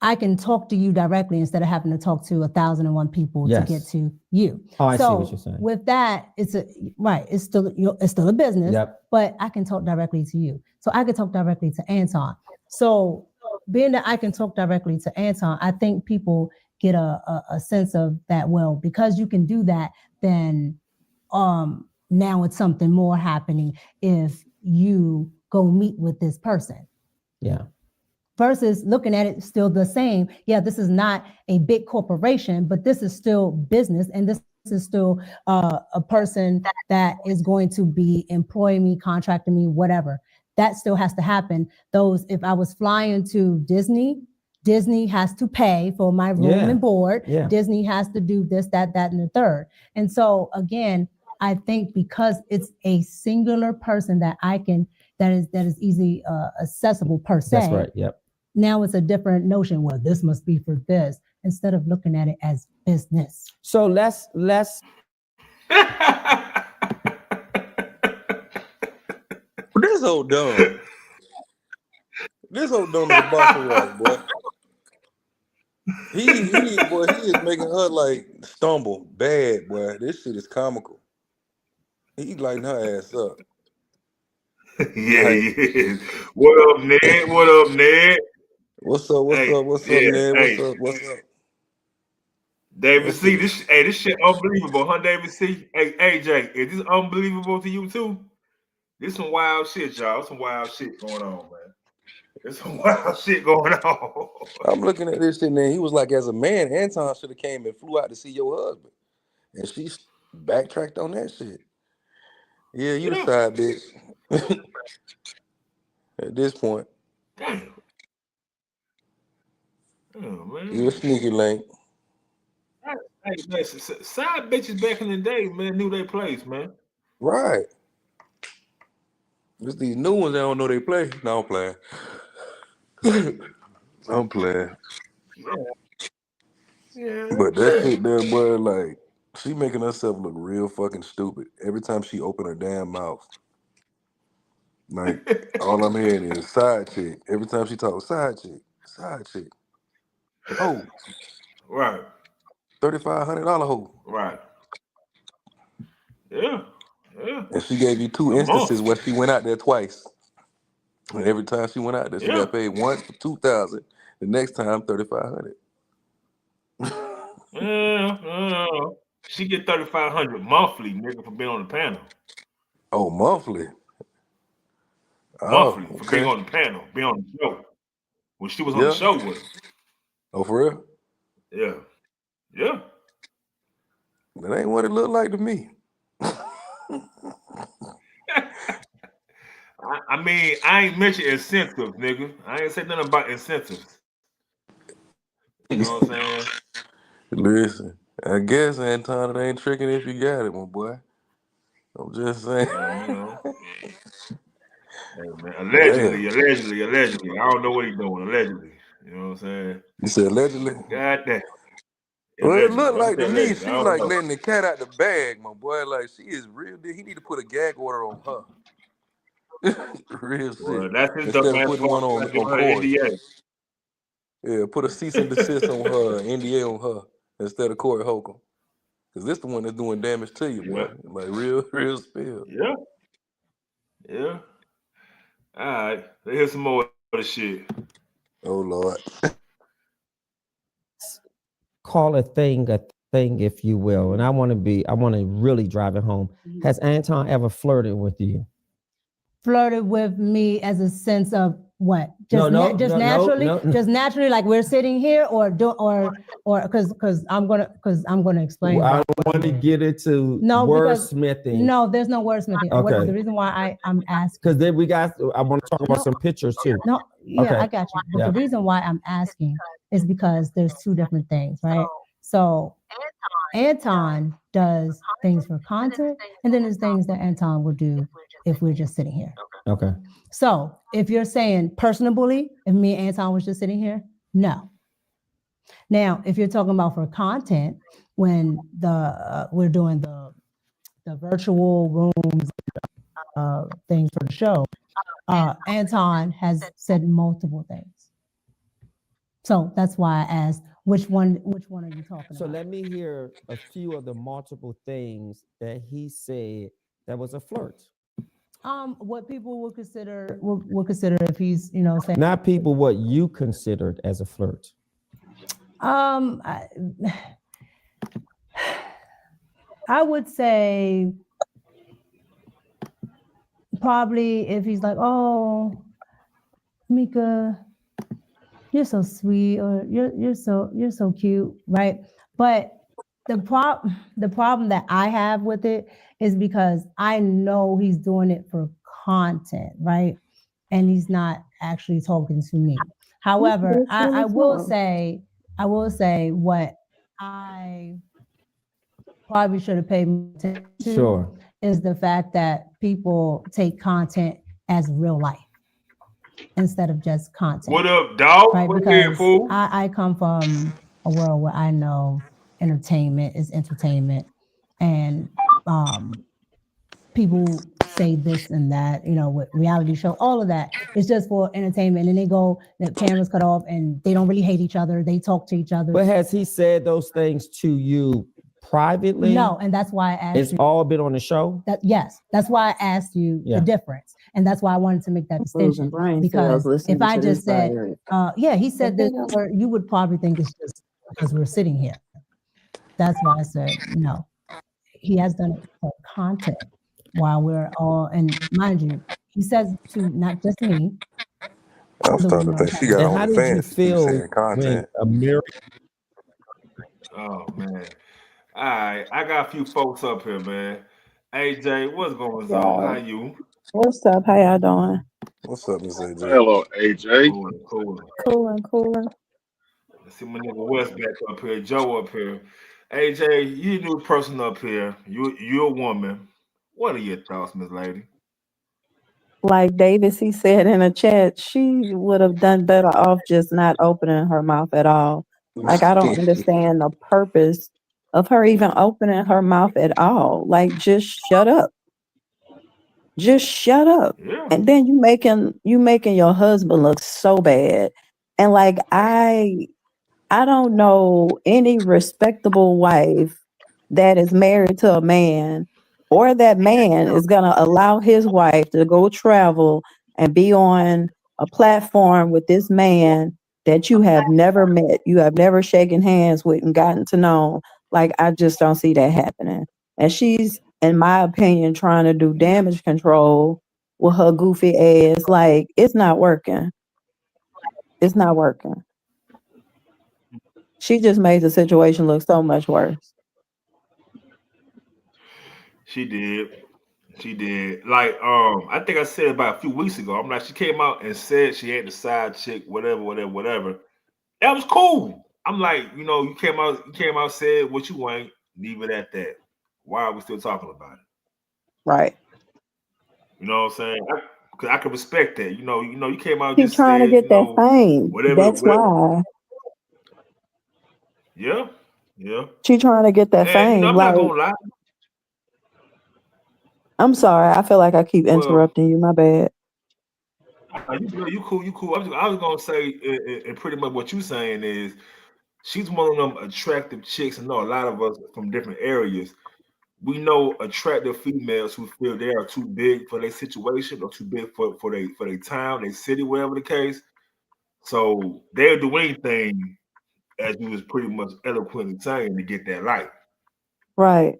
I can talk to you directly instead of having to talk to 1,001 people Yes. to get to you. Oh, I see So what you're saying. with that, it's still a business, Yep. but I can talk directly to you. So I can talk directly to Anton. So being that I can talk directly to Anton, I think people get a sense of that. Well, because you can do that, then now it's something more happening if you go meet with this person. Yeah. Versus looking at it still the same. Yeah, this is not a big corporation, but this is still business, and this is still a person that is going to be employing me, contracting me, whatever. That still has to happen. If I was flying to Disney has to pay for my room Yeah. and board. Yeah. Disney has to do this, that, and the third. And so again, I think because it's a singular person that is easy accessible per se. That's right. Yep. Now it's a different notion. Well, this must be for this, instead of looking at it as business. So let's This whole dumb. This whole dumb is a box of wax, boy. He is making her like stumble bad, boy. This shit is comical. He lighting her ass up. Yeah, he is. What up, Ned? What up, Ned? What's up? What's Hey, up? What's yeah, up, man? What's hey. up? What's up? David What's C, up? this shit unbelievable, huh, David C? Hey, AJ, is this unbelievable to you too? This some wild shit, y'all. Some wild shit going on, man. There's some wild shit going on. I'm looking at this shit, man. He was like, as a man, Anton should have came and flew out to see your husband, and she backtracked on that shit. Yeah, you the Yeah. side bitch. At this point, Damn. Oh, man. you a sneaky link. Hey, man, side bitches back in the day, man, knew their place, man. Right. It's these new ones that don't know they play. No, I'm playing. I'm playing. Yeah. But that shit there, boy, like, she making herself look real fucking stupid every time she open her damn mouth. Like, all I'm hearing is side chick. Every time she talks, side chick, side chick. Oh, Right. $3,500 hoe. Right. Yeah. Yeah. And she gave you two A instances month. where she went out there twice. And every time she went out there, she Yeah. got paid once for $2,000. The next time, $3,500. She get $3,500 monthly, nigga, for being on the panel. Oh, monthly. Monthly Oh, for okay. being on the panel, being on the show. When she was on Yeah. the show with him. Oh, for real? Yeah. Yeah. That ain't what it looked like to me. I mean, I ain't mentioned incentives, nigga. I ain't said nothing about incentives. You know what I'm saying? Listen, I guess, Anton, it ain't tricking if you got it, my boy. I'm just saying. You know. Hey, man, allegedly. I don't know what he's doing. Allegedly. You know what I'm saying? You said allegedly? God damn. Well, it Allegedly. looked like to me Allegedly. she I was don't like know. letting the cat out the bag, my boy. Like, she is real. He need to put a gag order on her. Real Well, shit. that's his Instead of dumbass putting one fault. on Give her court. NDA. Yeah, put a cease and desist on her, NDA on her. instead of Corey Holcomb. Because this the one that's doing damage to you, boy. Like real spill. Yeah. Yeah. All right. Let's hear some more of the shit. Oh Lord. Call a thing, if you will. And I want to really drive it home. Has Anton ever flirted with you? Flirted with me as a sense of what? Just naturally, like we're sitting here, or because I'm gonna explain. Well, I don't want to get into wordsmithing. No, there's no wordsmithing. Okay. The reason why I'm asking, because then I want to talk about some pictures too. No, yeah, Okay. I got you. But the reason why I'm asking is because there's two different things, right? So Anton does things for content, and then there's things that Anton would do if we're just sitting here. Okay. So if you're saying personally, if me and Anton was just sitting here, no. Now, if you're talking about for content, when we're doing the virtual rooms things for the show, Anton has said multiple things. So that's why I asked, which one are you talking about? So let me hear a few of the multiple things that he said that was a flirt. What people would consider if he's, saying, Not people, what you considered as a flirt. I would say probably if he's like, oh, Mika, you're so sweet, or you're so cute, right? But the problem that I have with it is because I know he's doing it for content, right? And he's not actually talking to me. However, I will say what I probably should have paid attention to is the fact that people take content as real life instead of just content. What up, dog? Right? What Because fool? I come from a world where I know entertainment is entertainment, and people say this and that, with reality show, all of that is just for entertainment. And they go, the cameras cut off, and they don't really hate each other. They talk to each other. But has he said those things to you privately? No, and that's why I asked it's you. all been on the show? Yes, that's why I asked you the difference. And that's why I wanted to make that distinction. Because if I just said, he said this, or you would probably think it's just because we're sitting here. That's why I said, no. He has done it for content while we're all, and mind you, he says to not just me. I was starting to think she got how on did you feel when content. Oh man. All right, I got a few folks up here, man. AJ, what's going on? How you? What's up? How y'all doing? What's up, Miss AJ? Hello, AJ. Cooling. Let's see my nigga West back up here, Joe up here. AJ, you new person up here. You're a woman. What are your thoughts, Miss Lady? Like Davis, he said in a chat, she would have done better off just not opening her mouth at all. Like, I don't understand the purpose of her even opening her mouth at all. Like, just shut up. Just shut up. Yeah. And then you making your husband look so bad. And like, I don't know any respectable wife that is married to a man, or that man is going to allow his wife to go travel and be on a platform with this man that you have never met, you have never shaken hands with and gotten to know. Like, I just don't see that happening. And she's, in my opinion, trying to do damage control with her goofy ass. Like, it's not working. It's not working. She just made the situation look so much worse. She did. Like, I think I said about a few weeks ago. I'm like, she came out and said she had the side chick, whatever. That was cool. I'm like, you came out, said what you want, leave it at that. Why are we still talking about it? Right. You know what I'm saying? Because I can respect that. You came out. She's trying to get that fame. That's why. Yeah. She trying to get that fame. I'm not gonna lie. I'm sorry. I feel like I keep interrupting you. My bad. You cool. I was gonna say, and pretty much what you're saying is, she's one of them attractive chicks. I know a lot of us from different areas. We know attractive females who feel they are too big for their situation or too big for their town, their city, whatever the case. So they'll do anything, as you was pretty much eloquently saying, to get that life. Right.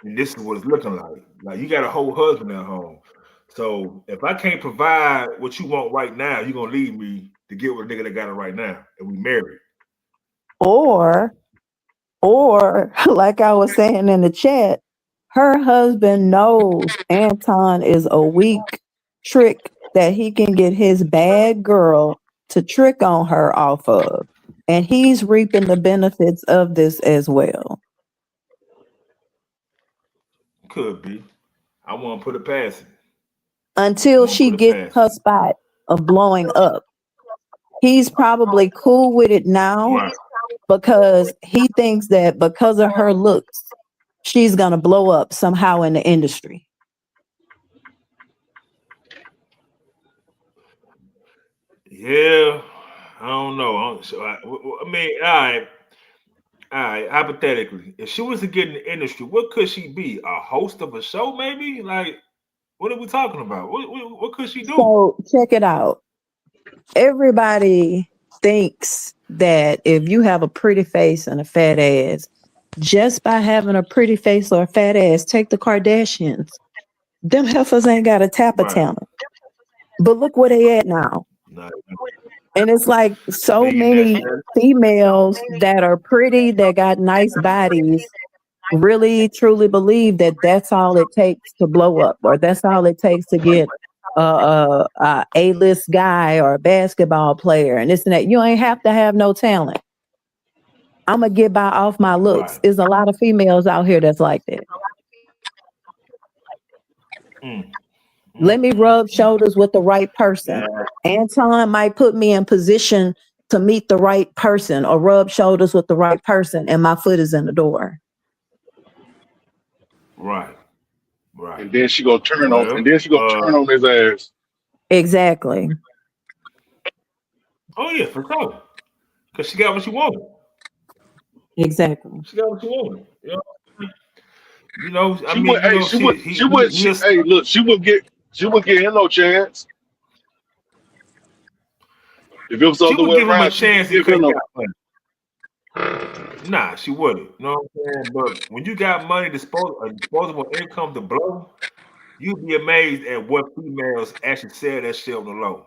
And this is what it's looking like. Like you got a whole husband at home. So if I can't provide what you want right now, you're gonna leave me to get with a nigga that got it right now, and we married. Or like I was saying in the chat, her husband knows Anton is a weak trick that he can get his bad girl to trick on her off of. And he's reaping the benefits of this as well. Could be. I won't put it past him. Until she gets her spot of blowing up. He's probably cool with it now. Right. Because he thinks that because of her looks, she's going to blow up somehow in the industry. Yeah, I don't know. I mean, all right. Hypothetically, if she was to get in the industry, what could she be? A host of a show, maybe? Like, what are we talking about? What could she do? So check it out. Everybody thinks that if you have a pretty face and a fat ass, just by having a pretty face or a fat ass, take the Kardashians. Them heifers ain't got a tap of talent. But look where they at now. And it's like so many females that are pretty, that got nice bodies, really truly believe that that's all it takes to blow up, or that's all it takes to get a A-list guy or a basketball player and this and that. You ain't have to have no talent. I'm gonna get by off my looks. Right. There's a lot of females out here that's like that. Let me rub shoulders with the right person. Anton might put me in position to meet the right person or rub shoulders with the right person, and my foot is in the door. Right. And then she gonna turn on. And then she gonna turn on his ass. Exactly. Oh yeah, for sure. Because she got what she wanted. Exactly. She got what she wanted. You know, she wouldn't get him no chance. If it was the other way around, she would give him a chance. Nah, she wouldn't. You know what I'm saying? But when you got money, disposable income to blow, you'd be amazed at what females actually sell that shit on the low.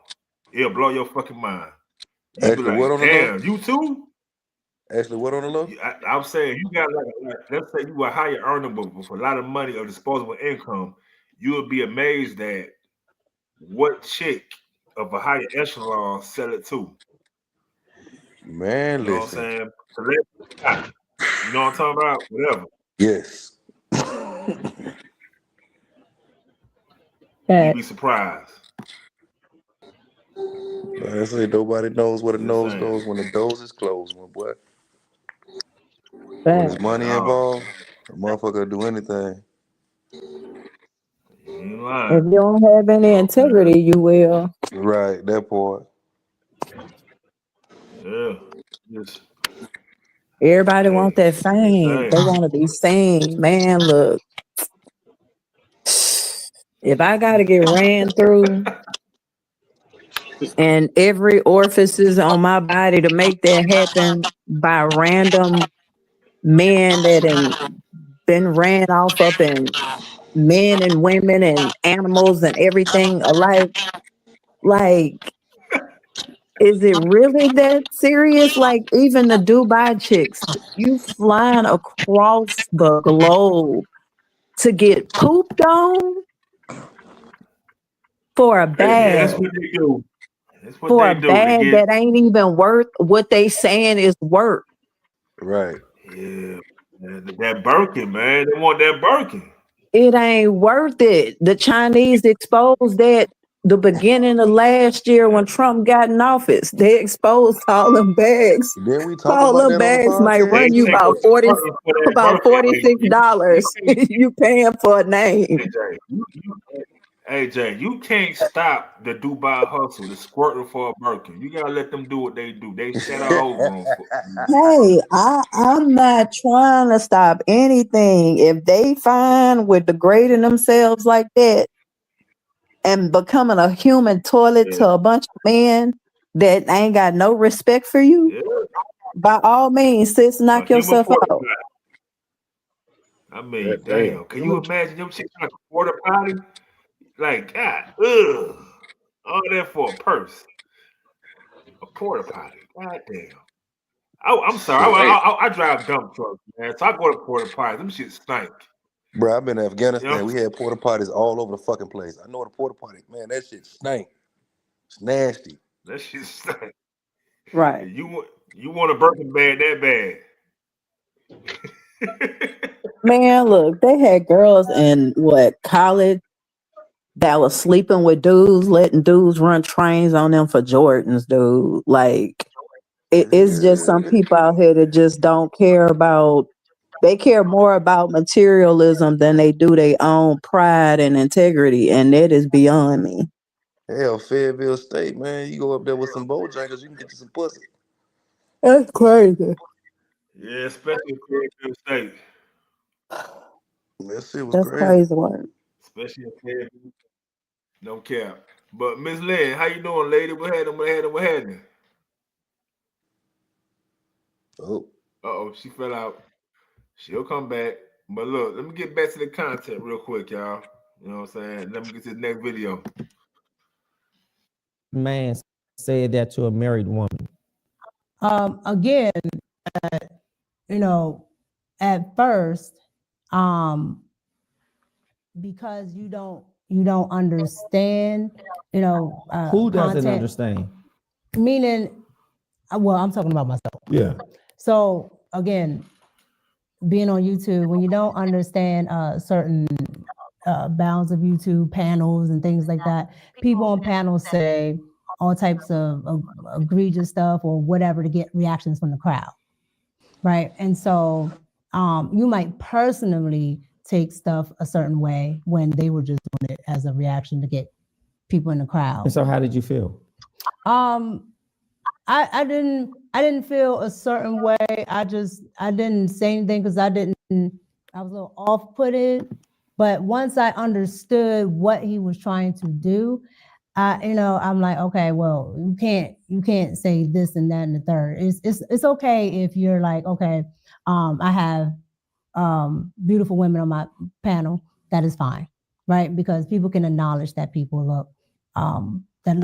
It'll blow your fucking mind. You'd be like, what on the low? damn, you too? Actually, what on the low? I'm saying you got let's say you a higher earner, but for a lot of money or disposable income, you would be amazed at what chick of a higher echelon sell it to. Man, you know listen. what I'm saying? You know what I'm talking about? Whatever. Yes. You'd be surprised. I say nobody knows what a nose goes when the doors is closed, my boy. When there's money involved, a motherfucker do anything. If you don't have any integrity, you will. Right, that part. Yeah. Yes. Everybody want that fame. They want to be seen. Man, look. If I gotta get ran through and every orifice is on my body to make that happen by random men that have been ran off up in men and women and animals and everything alike, like, is it really that serious? Like, even the Dubai chicks, you flying across the globe to get pooped on for a bag. Yeah, that's what they do. That's what for they a do. bag that ain't even worth what they saying is worth. Right. Yeah. That Birkin, man. They want that Birkin. It ain't worth it. The Chinese exposed that the beginning of last year when Trump got in office. They exposed all them bags. Then we talk all about them that bags on the might podcast? run you about $46. You paying for a name. Hey Jay, you can't stop the Dubai hustle, the squirting for a Birkin. You gotta let them do what they do. They set all over them. Hey, I'm not trying to stop anything. If they find with degrading themselves like that and becoming a human toilet to a bunch of men that ain't got no respect for you, by all means, sis, knock yourself out. I mean, damn. Can you imagine them chicks like a porta potty? Like, God, all that for a purse. A porta potty. God damn. Oh, I'm sorry. I drive dump trucks, man. So I go to porta potties. Them shit stink. Bro, I've been in Afghanistan. We had porta potties all over the fucking place. I know the porta potty, man. That shit stink. It's nasty. That shit stink. Right. You want a Birkin bag that bad? Man, look, they had girls in college that was sleeping with dudes, letting dudes run trains on them for Jordans, dude. Like, it's just some people out here that just don't care about. They care more about materialism than they do their own pride and integrity, and that is beyond me. Hell, Fayetteville State, man. You go up there with some Bojangles, you can get you some pussy. That's crazy. Yeah, especially Fayetteville State. That shit was That's crazy work. Especially in Fayetteville. No cap. But Miss Lynn, how you doing, lady? What happened? Oh, she fell out. She'll come back. But look, let me get back to the content real quick, y'all. You know what I'm saying? Let me get to the next video. Man said that to a married woman. Again, you know, at first, because you don't understand, you know, Who doesn't content, understand? meaning, well, I'm talking about myself. Yeah. So again, being on YouTube, when you don't understand certain bounds of YouTube panels and things like that, people on panels say all types of egregious stuff or whatever to get reactions from the crowd, right? And so you might personally take stuff a certain way when they were just doing it as a reaction to get people in the crowd. And so how did you feel? I didn't feel a certain way. I didn't say anything because I was a little off-putted. But once I understood what he was trying to do, I'm like, okay, well, you can't say this and that and the third. It's okay if you're like, okay, I have beautiful women on my panel. That is fine, right? Because people can acknowledge that people look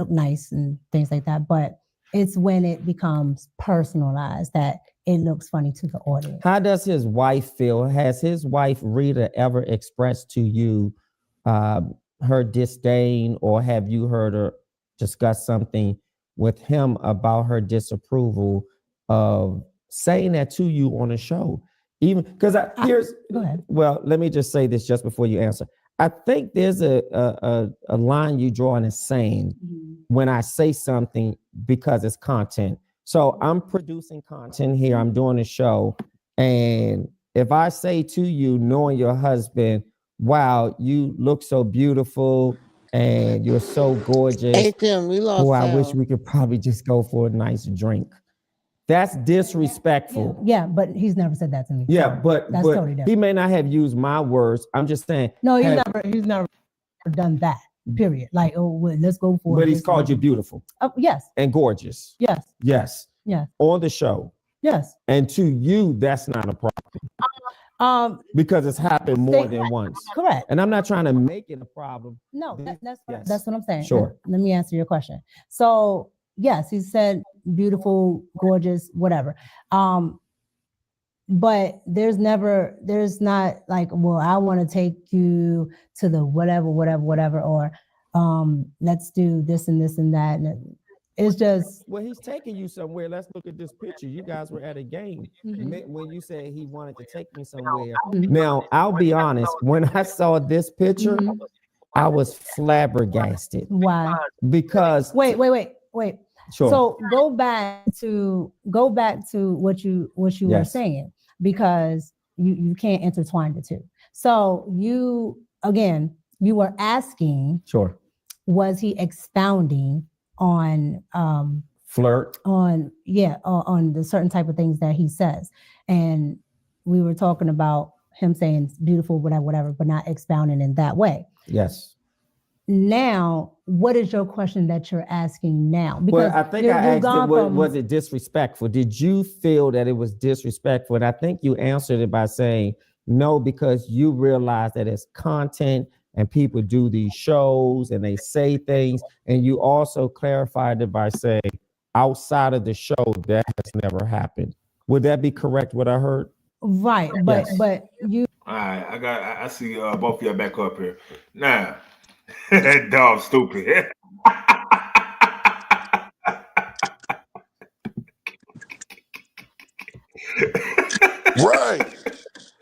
nice and things like that. But it's when it becomes personalized that it looks funny to the audience. How does his wife feel? Has his wife Rita ever expressed to you her disdain, or have you heard her discuss something with him about her disapproval of saying that to you on a show? Even because go ahead. Well, let me just say this just before you answer. I think there's a line you draw in the sand when I say something because it's content. So I'm producing content here. I'm doing a show. And if I say to you, knowing your husband, wow, you look so beautiful and you're so gorgeous. Hey, Tim, we lost I sound. wish we could probably just go for a nice drink. That's disrespectful. Yeah, but he's never said that to me. Yeah, but totally different. He may not have used my words. I'm just saying. No, he's never done that. Period. Like, oh, well, let's go for it. But he's called you beautiful. Yes. And gorgeous. Yes. Yes. Yes. On the show. Yes. And to you, that's not a problem. Because it's happened more than once. Correct. And I'm not trying to make it a problem. No, that's what I'm saying. Sure. Let me answer your question. So yes, he said beautiful, gorgeous, whatever. But there's not like, well, I want to take you to the whatever, or let's do this and this and that. And it's just, well, he's taking you somewhere. Let's look at this picture. You guys were at a game when you said he wanted to take me somewhere. Now, I'll be honest, when I saw this picture, I was flabbergasted. Why? Because wait. Sure. So go back to what you were saying, because you can't intertwine the two. So you, again, You were asking, Sure. was he expounding on Flirt. on the certain type of things that he says? And we were talking about him saying it's beautiful, whatever, but not expounding in that way. Yes. Now, what is your question that you're asking now? Well, I think you've I asked gone it, from- was it disrespectful? Did you feel that it was disrespectful? And I think you answered it by saying no, because you realize that it's content and people do these shows and they say things. And you also clarified it by saying outside of the show, that has never happened. Would that be correct, what I heard? Right, but Yes. but you All right, I see both of y'all back up here. Now, that dog stupid.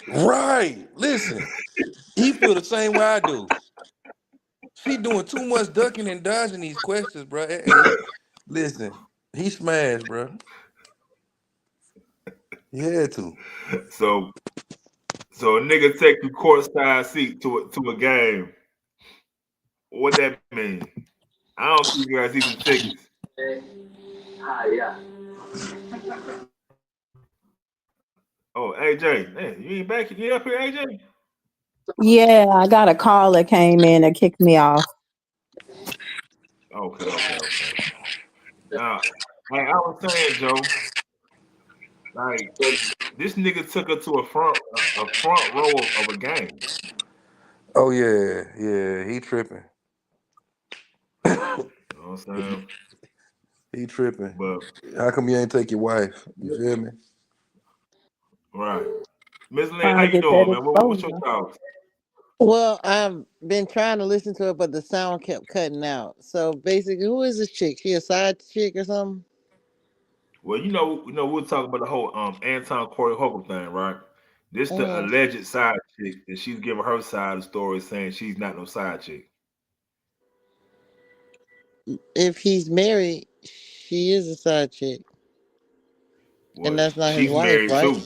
Right. Listen, he feel the same way I do. She doing too much ducking and dodging these questions, bro. Hey, listen, he smashed, bro. He had to. So a nigga take you courtside seat to a game. What that mean? I don't think you guys even tickets. Oh, AJ, man, you ain't back? You up here, AJ? Yeah, I got a call that came in that kicked me off. Okay. Now, like I was saying, Joe, like this nigga took her to a front row of a game. Oh yeah, he tripping. You know what I'm saying? He tripping. But how come you ain't take your wife? You feel me? Right. Ms. Lynn, Trying how to you get doing, that man? What's your exposure. thoughts? Well, I've been trying to listen to it, but the sound kept cutting out. So basically, who is this chick? She a side chick or something? Well, we'll talk about the whole Anton Corey Holcomb thing, right? This the Mm. alleged side chick that she's giving her side of the story, saying she's not no side chick. If he's married, she is a side chick, Well, and that's not his she's wife, married right? too.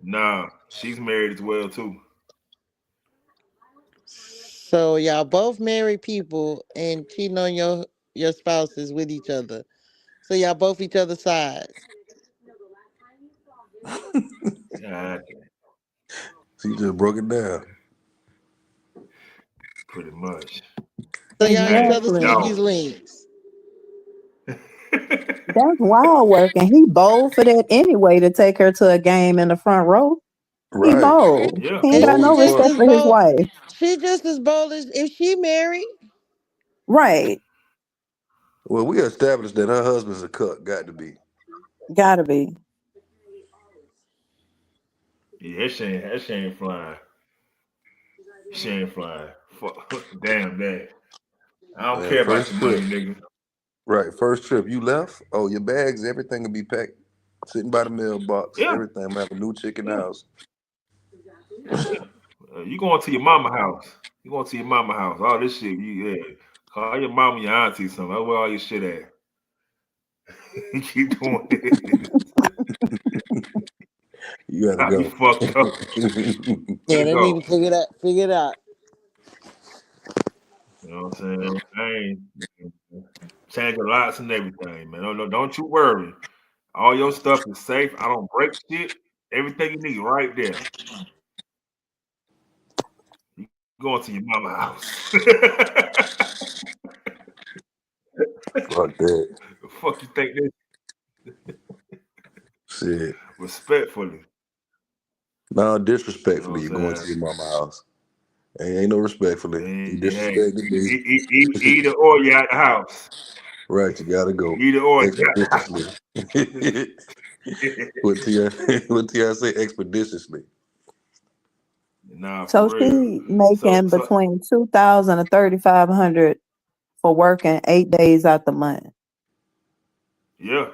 Nah, she's married as well too. So y'all both married people and cheating on your spouses with each other. So y'all both each other's sides. Yeah, She just broke it down. pretty much. So y'all each other's Exactly. pinkies links. That's wild work. And he bold for that anyway to take her to a game in the front row. He Right. bold. Yeah. He ain't And got Bold no as just fuck. respect as for his bold. wife. She just as bold as if she married. Right. Well, we established that her husband's a cuck. Got to be. Gotta be. Yeah, that she ain't flying. She ain't flying. Fuck, damn that. I don't Man, care about first your trip. money, nigga. Right. First trip. You left. Oh, your bags, everything will be packed. Sitting by the mailbox. Yeah. Everything. I'm gonna have a new chick in the house. You going to your mama house. You going to your mama house. All this shit. Call your mama and your auntie something. That's where all your shit at. You keep doing it. You gotta You go. fucked up. Yeah, they need Go. to figure it out. You know what I'm saying? I ain't changing lots and everything, man. No, don't you worry. All your stuff is safe. I don't break shit. Everything you need right there. You going to your mama house. Fuck that. The fuck you think this? Shit. Respectfully. No, You know disrespectfully, what you're I'm going saying? to your mama house. Ain't no respectfully. You Hey, disrespected me. either or you out the house. Right, you gotta go. Either or you Expeditiously. What T.I. say? Expeditiously. Nah, So for real. she making So between 2,000 and 3,500 for working 8 days out the month. yeah.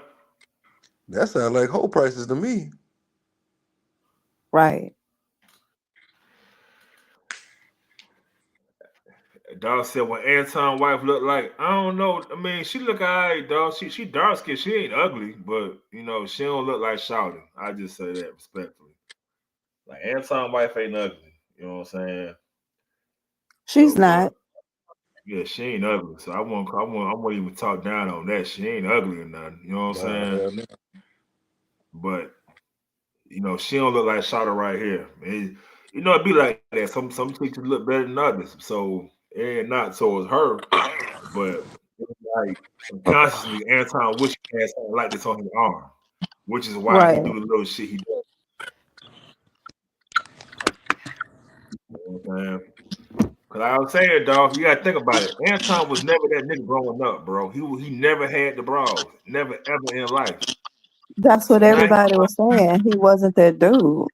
That sounds like whole prices to me. Right. Dog said what Anton wife looked like. I don't know. I mean, she look alright, dog. She dark skinned. She ain't ugly, but she don't look like Shawty. I just say that respectfully. Like Anton wife ain't ugly. You know what I'm saying? She's So, not. yeah, she ain't ugly. So I won't even talk down on that. She ain't ugly or nothing. You know what I'm Nah, saying? hell no. But she don't look like Shada right here. It'd be like that. Some chicks look better than others. So it ain't not towards her, but it's like unconsciously, Anton wish he had something like this on his arm, which is why he Right. do the little shit he does. You know what I'm saying? Cause I was saying, dog, you gotta think about it. Anton was never that nigga growing up, bro. He never had the bras, never ever in life. That's what Now, everybody was saying. He wasn't that dude.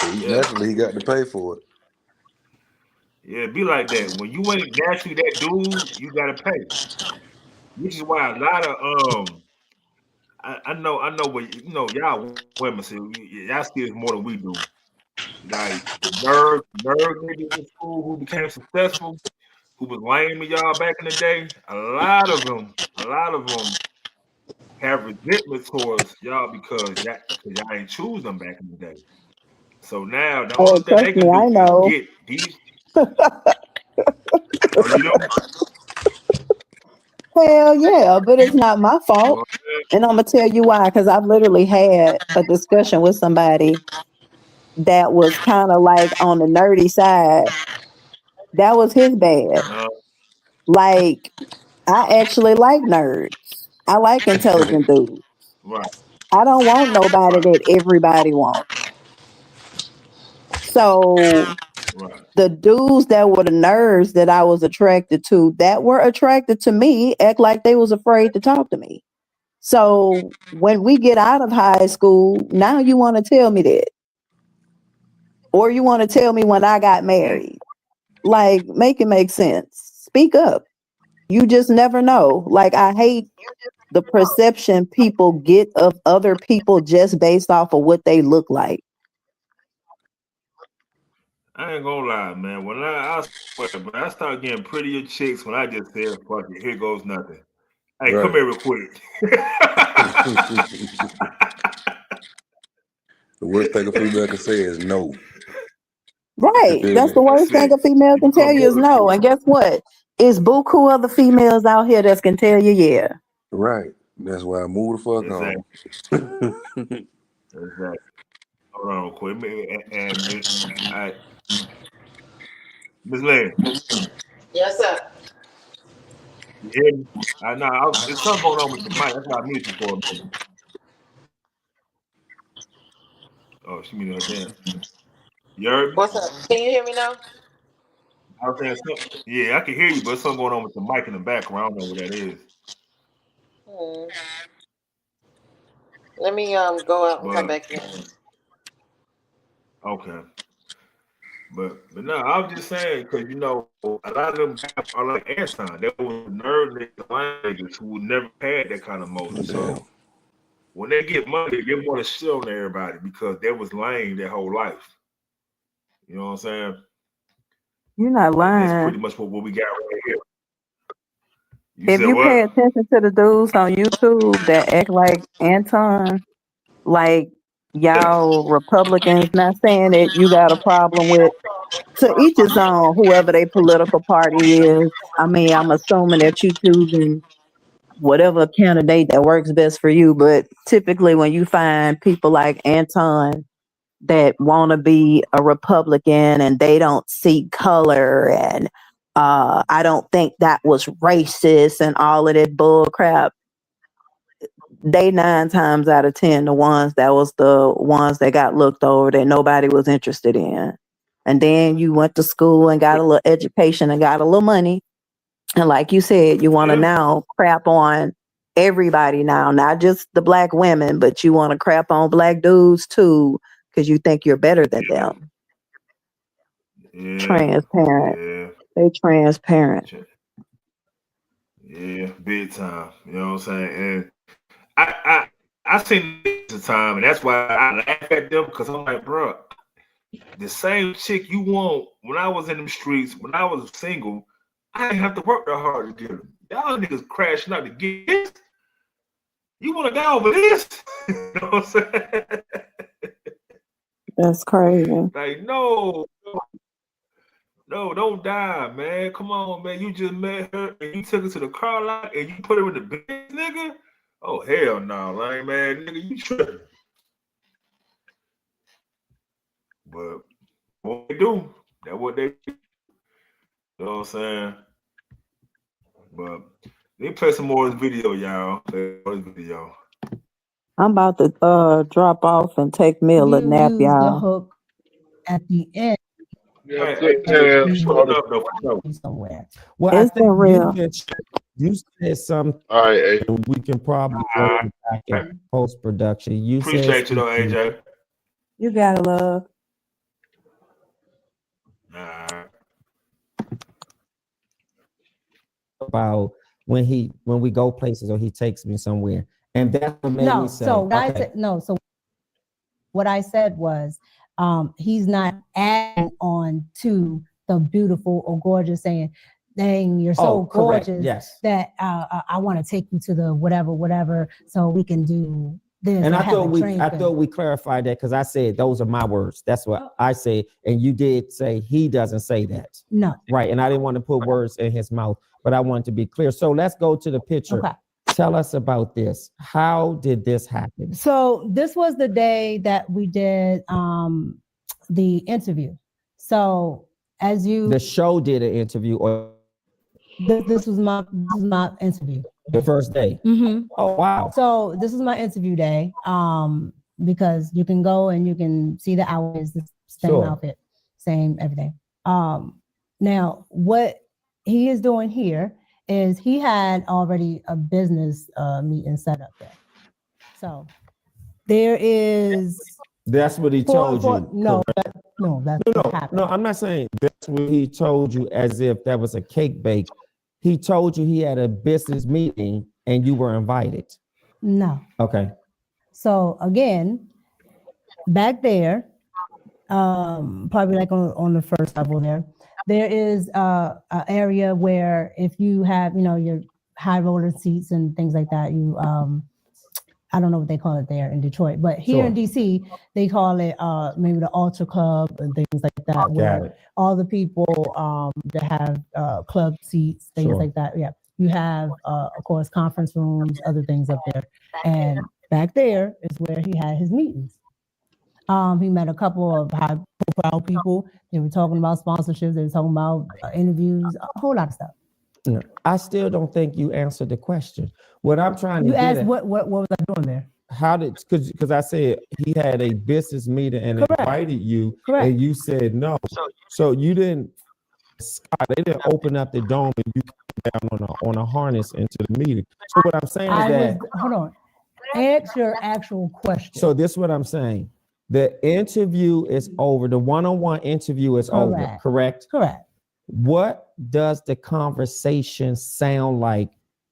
yeah, Naturally, he got to pay for it. yeah, it be like that. When you ain't naturally that dude, you gotta pay. Which is why a lot of I know what y'all women say y'all see this more than we do. Like the nerd niggas in school who became successful, who was lame to y'all back in the day. A lot of them have resentment towards y'all because y'all ain't choose them back in the day. So now the Oh, only thing trust they me, can do I is know. get these. Oh, you know? Hell yeah, but it's not my You know fault. what I'm And I'm gonna tell you why, because I've literally had a discussion with somebody that was kind of like on the nerdy side. That was his bad. saying? Like, I actually like nerds. I like intelligent dudes. Right, I don't want nobody right, that everybody wants. So right. the dudes that were the nerds that I was attracted to, that were attracted to me, act like they was afraid to talk to me. So when we get out of high school, now you want to tell me that. Or you want to tell me when I got Mm. married. Like, make it make sense. Speak up. You just never know. Like, I hate the perception people get of other people just based off of what they look like. I ain't gonna lie, man. When I swear, but I start getting prettier chicks when I just said, "Fuck it, here goes nothing." Hey, come Right. here real quick. The worst thing a female can say is no. You Right. feel That's me? the That's worst thing it. a female You can become tell you more is than no. pretty. And guess what? It's buku other females out here that can tell you yeah. Right. That's why I move the fuck Exactly. on. Exactly. Hold on real quick. And I, Miss Lynn, Yes, sir. you hear me? I know there's something going on with the mic. That's why I muted you for a minute. Oh, she muted her damn. You heard me? What's up? Can you hear me now? I was saying something. Yeah, I can hear you, but there's something going on with the mic in the background. I don't know what that is. Hmm. Let me go out and come But back in. okay. But no, I was just saying because a lot of them guys are like Anton. They were nerd niggas who never had that kind of motive. Damn. So when they get money, they want to shit on everybody because they was lame their whole life. You know what I'm saying? You're not And that's lying. pretty much what we got right here. You If said you what? pay attention to the dudes on YouTube that act like Anton, like Yeah. y'all Republicans, not saying that you got a problem with, to each his own, whoever their political party is. I mean, I'm assuming that you choosing whatever candidate that works best for you. But typically, when you find people like Anton that want to be a Republican and they don't see color, and I don't think that was racist and all of that bull crap, they 9 times out of 10 the ones that got looked over that nobody was interested in. And then you went to school and got a little education and got a little money, and like you said, you want to Yeah. now crap on everybody now, not just the black women, but you want to crap on black dudes too because you think you're better than Yeah. them. Yeah. Transparent. Yeah. They transparent. Yeah. Big time. You know what I'm saying? And I seen this at the time, and that's why I laugh at them because I'm like, bro, the same chick you want when I was in them streets, when I was single, I didn't have to work that hard to get them. Y'all niggas crashing out to get this. You want to die over this? You know what I'm saying? That's crazy. Like, no, No, don't die, man. Come on, man. You just met her and you took her to the car lot and you put her in the bed, nigga. Oh hell no, like man, nigga, you tripping. But what they do, that's what they do. You know what I'm saying? But they play some more of this video, y'all. Play more of this video. I'm about to drop off and take me a little You nap, use the y'all. hook at the end Yeah, Hey, good. put it up though, for sure. somewhere. Well, I It's been think real. you said something All right, hey. we can probably All bring back in post production. You said Appreciate you though, something AJ. You gotta love. about when we go places or he takes me somewhere, and that's what made No, me say, so what I okay. said, no, so what I said was, he's not adding on to the beautiful or gorgeous, saying, dang, you're so Correct. gorgeous Yes. that I want to take you to the whatever, so we can do this. And or I have a thought drink we clarified that because I said those are my words. That's what I say, and you did say he doesn't say that, No. right? And I didn't want to put words in his mouth, but I wanted to be clear. So let's go to the picture. Okay. Tell us about this. How did this happen? So this was the day that we did the interview. So as you, The show did an interview, or this was my interview. the first day? Mm-hmm. Oh wow! So this is my interview day, because you can go and you can see the hours, the same Sure. outfit, same everything. Now what he is doing here is he had already a business meeting set up there. So there is That's what he told you. no, correct? that's No, what happened. no, I'm not saying that's what he told you as if that was a cake bake. He told you he had a business meeting and you were invited. No. Okay. So again, back there, probably like on the first level there is a area where if you have, your high roller seats and things like that, you I don't know what they call it there in Detroit, but here in Sure. DC, they call it maybe the Ultra Club and things like that, Got where it. all the people that have club seats, things Sure. like that. Yeah. You have, of course, conference rooms, other things up there. And back there is where he had his meetings. He met a couple of high profile people. They were talking about sponsorships. They were talking about interviews, a whole lot of stuff. No, I still don't think you answered the question. What I'm trying to You get asked at, what was I doing there? how did, because I said he had a business meeting and Correct. invited you, Correct. and you said no. So you didn't. Scott, they didn't open up the dome and you came down on a harness into the meeting. So what I'm saying is that. Hold on. Ask your actual question. So this is what I'm saying. The interview is over. The one-on-one interview is over. Correct. Correct. What does the conversation sound like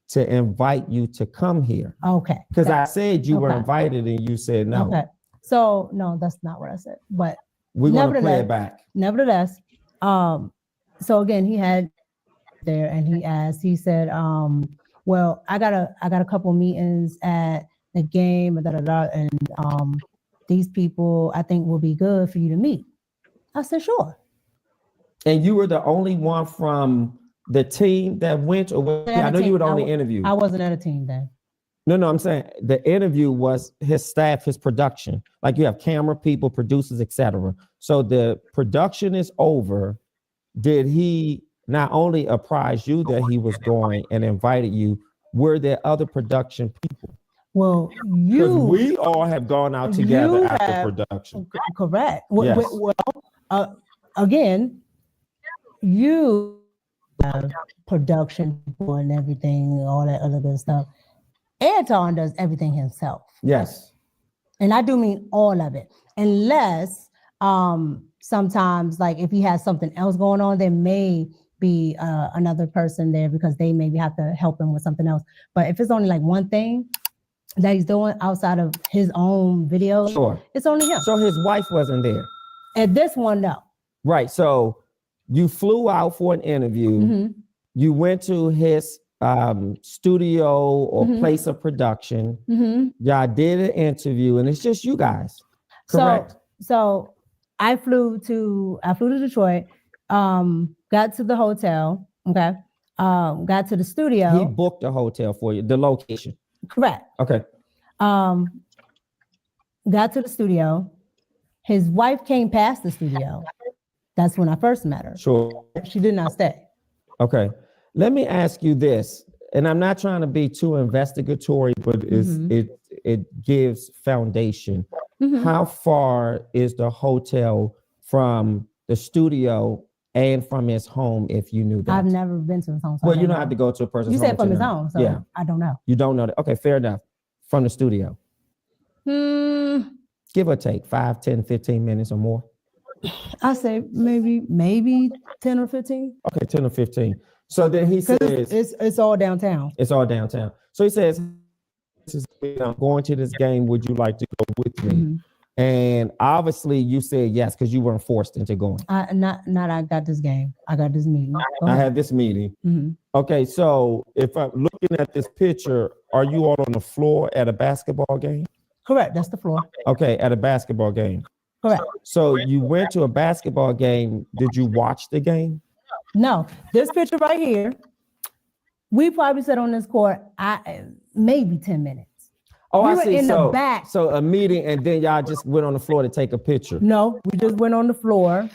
to invite you to come here? Okay. Because I said you were Okay. invited and you said no. Okay. So no, that's not what I said. But We're going to play nevertheless- it back. nevertheless, so again, he had there and he said, well, I got a couple meetings at the game, and these people I think will be good for you to meet. I said, sure. And you were the only one from the team that went, or I know you were the only interview. I wasn't at a team then. No, I'm saying the interview was his staff, his production. Like you have camera people, producers, etc. So the production is over. Did he not only apprise you that he was going and invited you? Were there other production people? Well, Because we all have gone out together after production. Correct. Yes. Well, again, you have production people and everything, all that other good stuff. Anton does everything himself. Yes. And I do mean all of it. Unless sometimes, like if he has something else going on, there may be another person there because they maybe have to help him with something else. But if it's only like one thing that he's doing outside of his own videos, Sure. it's only him. So his wife wasn't there. At this one, no. Right. So you flew out for an interview. Mhm. You went to his studio or Mhm. place of production. Mhm. Y'all did an interview, and it's just you guys. Correct. So I flew to Detroit. got to the hotel. Okay. Got to the studio. He booked a hotel for you, the location. Correct. Okay. Got to the studio. His wife came past the studio. That's when I first met her. Sure. She did not stay. Okay. Let me ask you this, and I'm not trying to be too investigatory, but it gives foundation. Mhm. How far is the hotel from the studio and from his home, if you knew that? I've never been to his home. So I Well, you don't don't know. have to go to a person's You home. said from to his know. home, so Yeah. I don't know. You don't know that. Okay, fair enough. From the studio. Give or take 5, 10, 15 minutes or more. I say maybe 10 or 15. Okay, 10 or 15. So then he says, It's all downtown. it's all downtown. So he says, I'm going to this game. Would you like to go with me? Mhm. And obviously you said yes, because you weren't forced into going. I got this game. I got this meeting. Go I ahead. had this meeting. Mhm. Okay, so if I'm looking at this picture, are you all on the floor at a basketball game? Correct. That's the floor. Okay, at a basketball game. Correct. So you went to a basketball game. Did you watch the game? No, this picture right here, we probably sat on this court maybe 10 minutes. Oh, We I were see. in the So, back. so a meeting, and then y'all just went on the floor to take a picture. No, we just went on the floor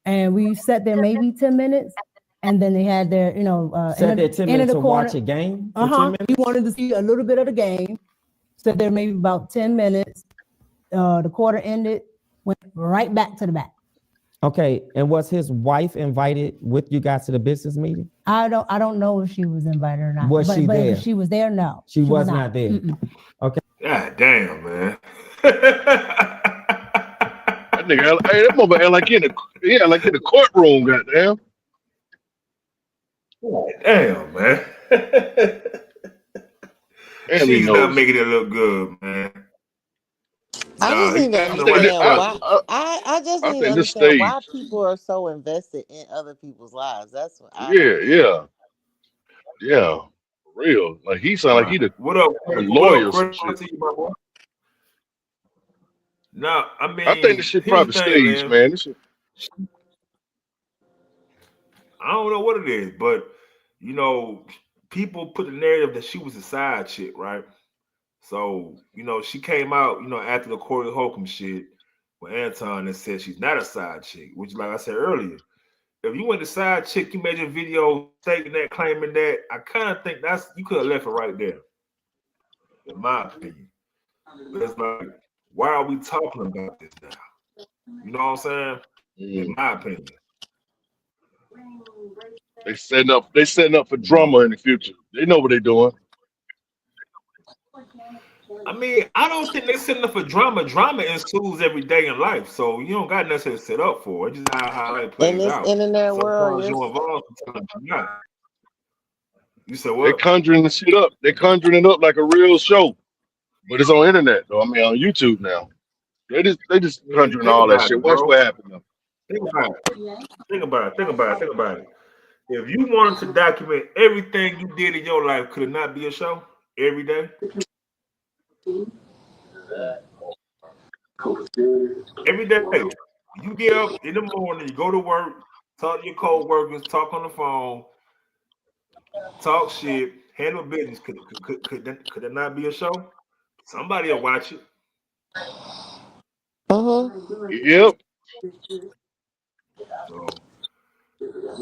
and we sat there maybe 10 minutes. And then they had their, Sat there 10 minutes the to watch a game? For 10 minutes? We wanted to see a little bit of the game. Sat there maybe about 10 minutes. The quarter ended, went right back to the back. Okay, and was his wife invited with you guys to the business meeting? I don't know if she was invited or not. Was she but there? If she was there, no. She was not there. Mm-mm. God damn, man. That nigga, hey, that mother act like in the courtroom, goddamn. Damn, man. Damn, he She's not knows. making it look good, man. I just need to he's understand right. why. I just I need to think this understand why stage. people are so invested in other people's lives. That's what I Yeah. For real. Like he sound like he the What up, a Chris? lawyer or What some up, Chris? shit. To you, my boy? No, I mean, I think this shit here's probably the thing, staged, man. This shit, I don't know what it is, but people put the narrative that she was a side chick, right? So, she came out, after the Corey Holcomb shit with Anton and said she's not a side chick, which, like I said earlier, if you went to side chick, you made your video stating that, claiming that, I kind of think you could have left it right there, in my opinion. But it's like, why are we talking about this now? You know what I'm saying? In my opinion. they setting up for drama in the future. They know what they're doing. I mean, I don't think they're setting up for drama. Drama ensues every day in life, so you don't got necessarily set up for it. It's just how it plays in this out. internet world. Sometimes you're involved, sometimes you're not. You said They what? conjuring the shit up. They conjuring it up like a real show, but it's on internet though. I mean, on YouTube now. They just conjuring all that shit. Watch what happens now. Think about it. Think about it. If you wanted to document everything you did in your life, could it not be a show every day? Every day. You get up in the morning, you go to work, talk to your co-workers, talk on the phone, talk shit, handle business. Could it not be a show? Somebody will watch it.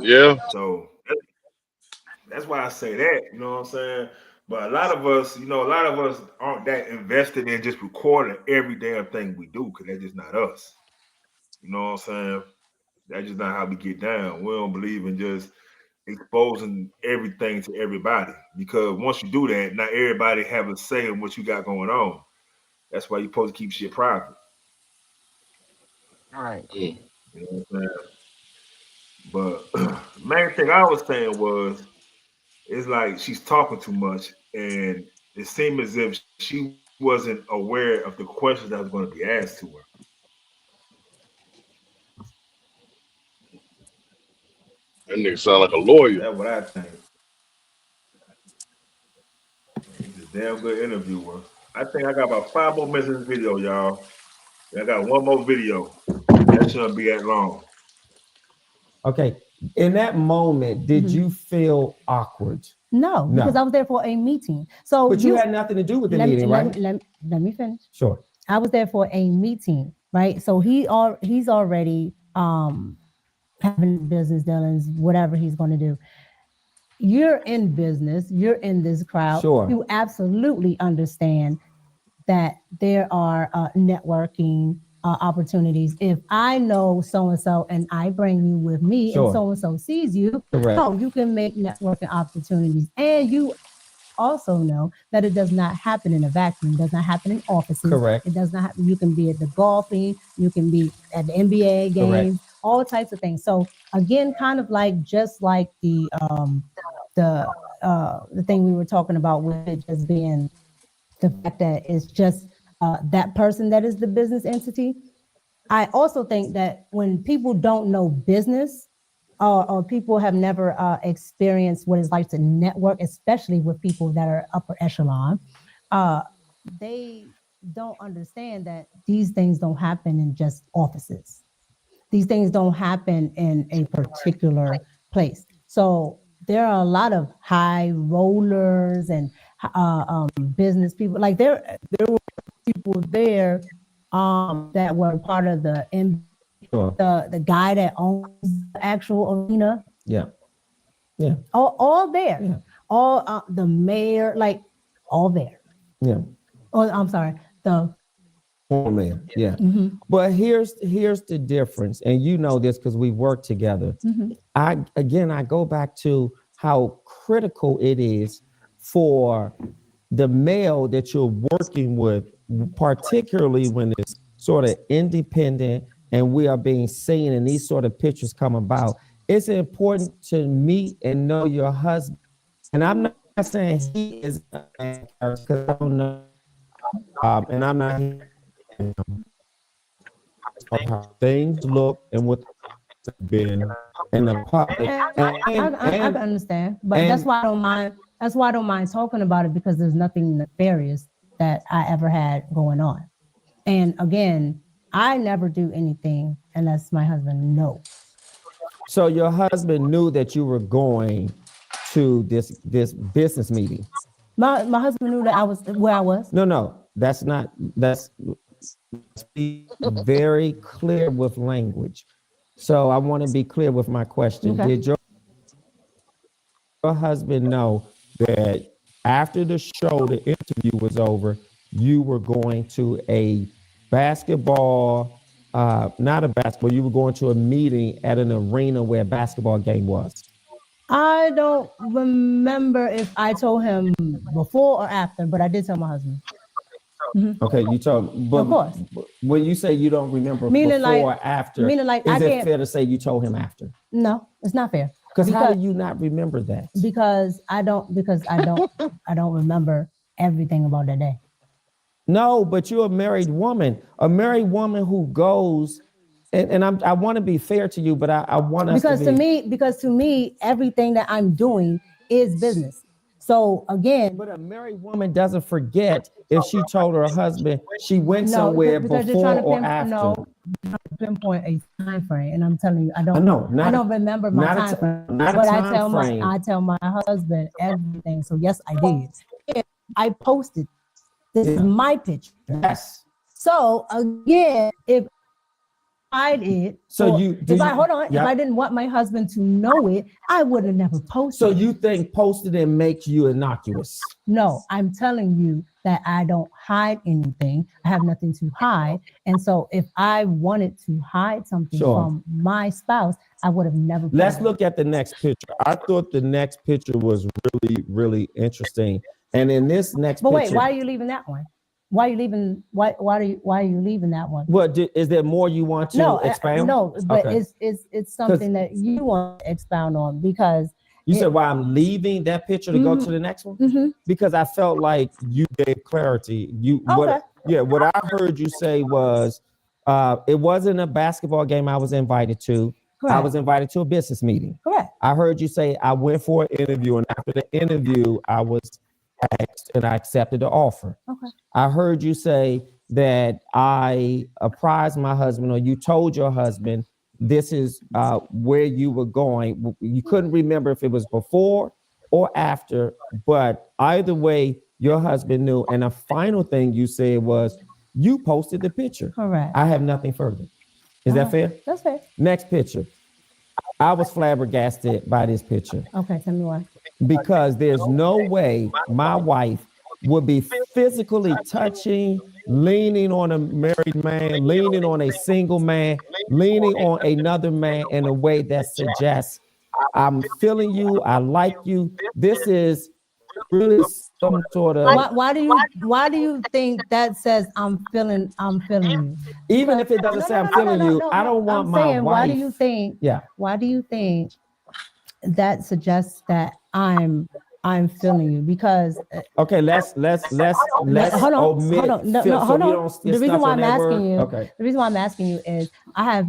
Yep. So that's why I say that, you know what I'm saying? But a lot of us aren't that invested in just recording every damn thing we do, because that's just not us. You know what I'm saying? That's just not how we get down. We don't believe in just exposing everything to everybody, because once you do that, not everybody have a say in what you got going on. That's why you're supposed to keep shit private. All right. You know what I'm saying? But main thing I was saying was, it's like she's talking too much, and it seemed as if she wasn't aware of the questions that was going to be asked to her. That nigga sound like a lawyer. That's what I think. He's a damn good interviewer. I think I got about 5 more minutes in this video, y'all. I got one more video. That shouldn't be that long. Okay. In that moment, did Mhm. you feel awkward? No, No. because I was there for a meeting. So But you had nothing to do with the meeting, right? Let me finish. Sure. I was there for a meeting, right? So he's already having business dealings, whatever he's going to do. You're in business, you're in this crowd. Sure. You absolutely understand that there are networking opportunities. If I know so-and-so and I bring you with me Sure. and so-and-so sees you, Correct. oh, you can make networking opportunities. And you also know that it does not happen in a vacuum. It does not happen in offices. Correct. It does not happen. You can be at the golfing, you can be at the NBA games, all types of things. So again, kind of like just like the thing we were talking about with it just being the fact that it's just that person that is the business entity. I also think that when people don't know business or people have never experienced what it's like to network, especially with people that are upper echelon, they don't understand that these things don't happen in just offices. These things don't happen in a particular place. So there are a lot of high rollers and business people. Like there were people there that were part of the Sure. the guy that owns the actual arena. Yeah. Yeah. All there. Yeah. All the mayor, like all there. Yeah. Oh, I'm sorry. The Oh man. Yeah. mhm, But here's the difference, and you know this because we work together. mhm. I go back to how critical it is for the male that you're working with, particularly when it's sort of independent and we are being seen and these sort of pictures come about. It's important to meet and know your husband. And I'm not saying he is because I don't know, and I'm not how things look and what been in the public. I can understand, but that's why I don't mind. That's why I don't mind talking about it because there's nothing nefarious that I ever had going on. And again, I never do anything unless my husband knows. So your husband knew that you were going to this business meeting. My husband knew that I was where I was. No, that's not. That's be very clear with language. So I want to be clear with my question. Okay. Did your husband know that after the show, the interview was over, you were going to a basketball, not a basketball, you were going to a meeting at an arena where a basketball game was? I don't remember if I told him before or after, but I did tell my husband. Mhm. Okay, you told, but Of course. when you say you don't remember Meaning before like- or after, meaning like is I it can't- fair to say you told him after? No, it's not fair. Because how do you not remember that? Because I don't I don't remember everything about that day. No, but you're a married woman who goes, and I want to be fair to you, but I want us Because to to me, everything that I'm doing is business. So again, But a married woman doesn't forget if she told her husband she went somewhere because you're before trying to or after. No, you're trying to pinpoint a time frame, and I'm telling you, I I don't. know, I don't remember my not a time ti- frame, not a but time frame. I tell my husband everything. So yes, I did. And I posted. This is Yeah. my picture. Yes. So again, if I did, So or you- do if I you- hold on, yeah. if I didn't want my husband to know it, I would have never posted. So it. you think posting it makes you innocuous? No, I'm telling you that I don't hide anything. I have nothing to hide. And so if I wanted to hide something Sure. from my spouse, I would have never. Let's put it. look at the next picture. I thought the next picture was really, really interesting. And in this next But picture, wait, why are you leaving that one? Why are you leaving? Why are you leaving that one? is there more you want to No, expound? no, but Okay. it's something that you want to expound on because. You said why I'm leaving that picture to go to the next one? Mhm. Because I felt like you gave clarity. What I heard you say was it wasn't a basketball game I was invited to. I Correct. was invited to a business meeting. Correct. I heard you say I went for an interview, and after the interview, I was asked and I accepted the offer. Okay. I heard you say that I apprised my husband, or you told your husband this is where you were going. You couldn't remember if it was before or after, but either way, your husband knew. And the final thing you said was you posted the picture. Correct. I have nothing further. Is that fair? That's fair. Next picture. I was flabbergasted by this picture Okay, tell me why. because there's no way my wife would be physically touching, leaning on a married man, leaning on a single man, leaning on another man in a way that suggests I'm feeling you, I like you. This is really some sort of Why do you think that says I'm feeling you? even if it doesn't say I'm feeling you, I don't want I'm my saying, wife. why do you think? Yeah. Why do you think that suggests that I'm feeling you? Because Okay, let's hold on. omit No, feel, hold so we on. don't get The reason stuck why on I'm that asking word. you, Okay. the reason why I'm asking you is I have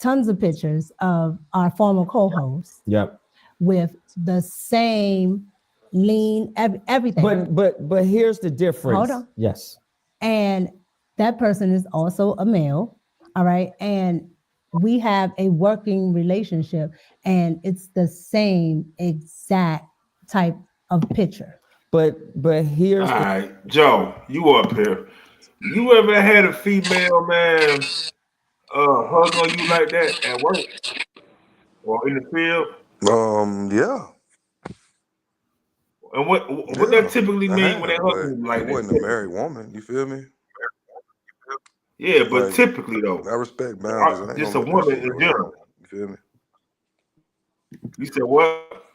tons of pictures of our former co-hosts Yep. with the same lean, everything. But here's the difference. Hold on. Yes. And that person is also a male. All right. And we have a working relationship, and it's the same exact type of picture. But here's All the right, Joe, you up here. You ever had a female man hug on you like that at work or in the field? Yeah, And what that yeah, typically I mean when they have, hug but you it like that? wasn't a married woman. You feel me? Yeah, but Like, typically though, I respect boundaries. I ain't just gonna a let that woman shit in go general. wrong. You feel me? You said what?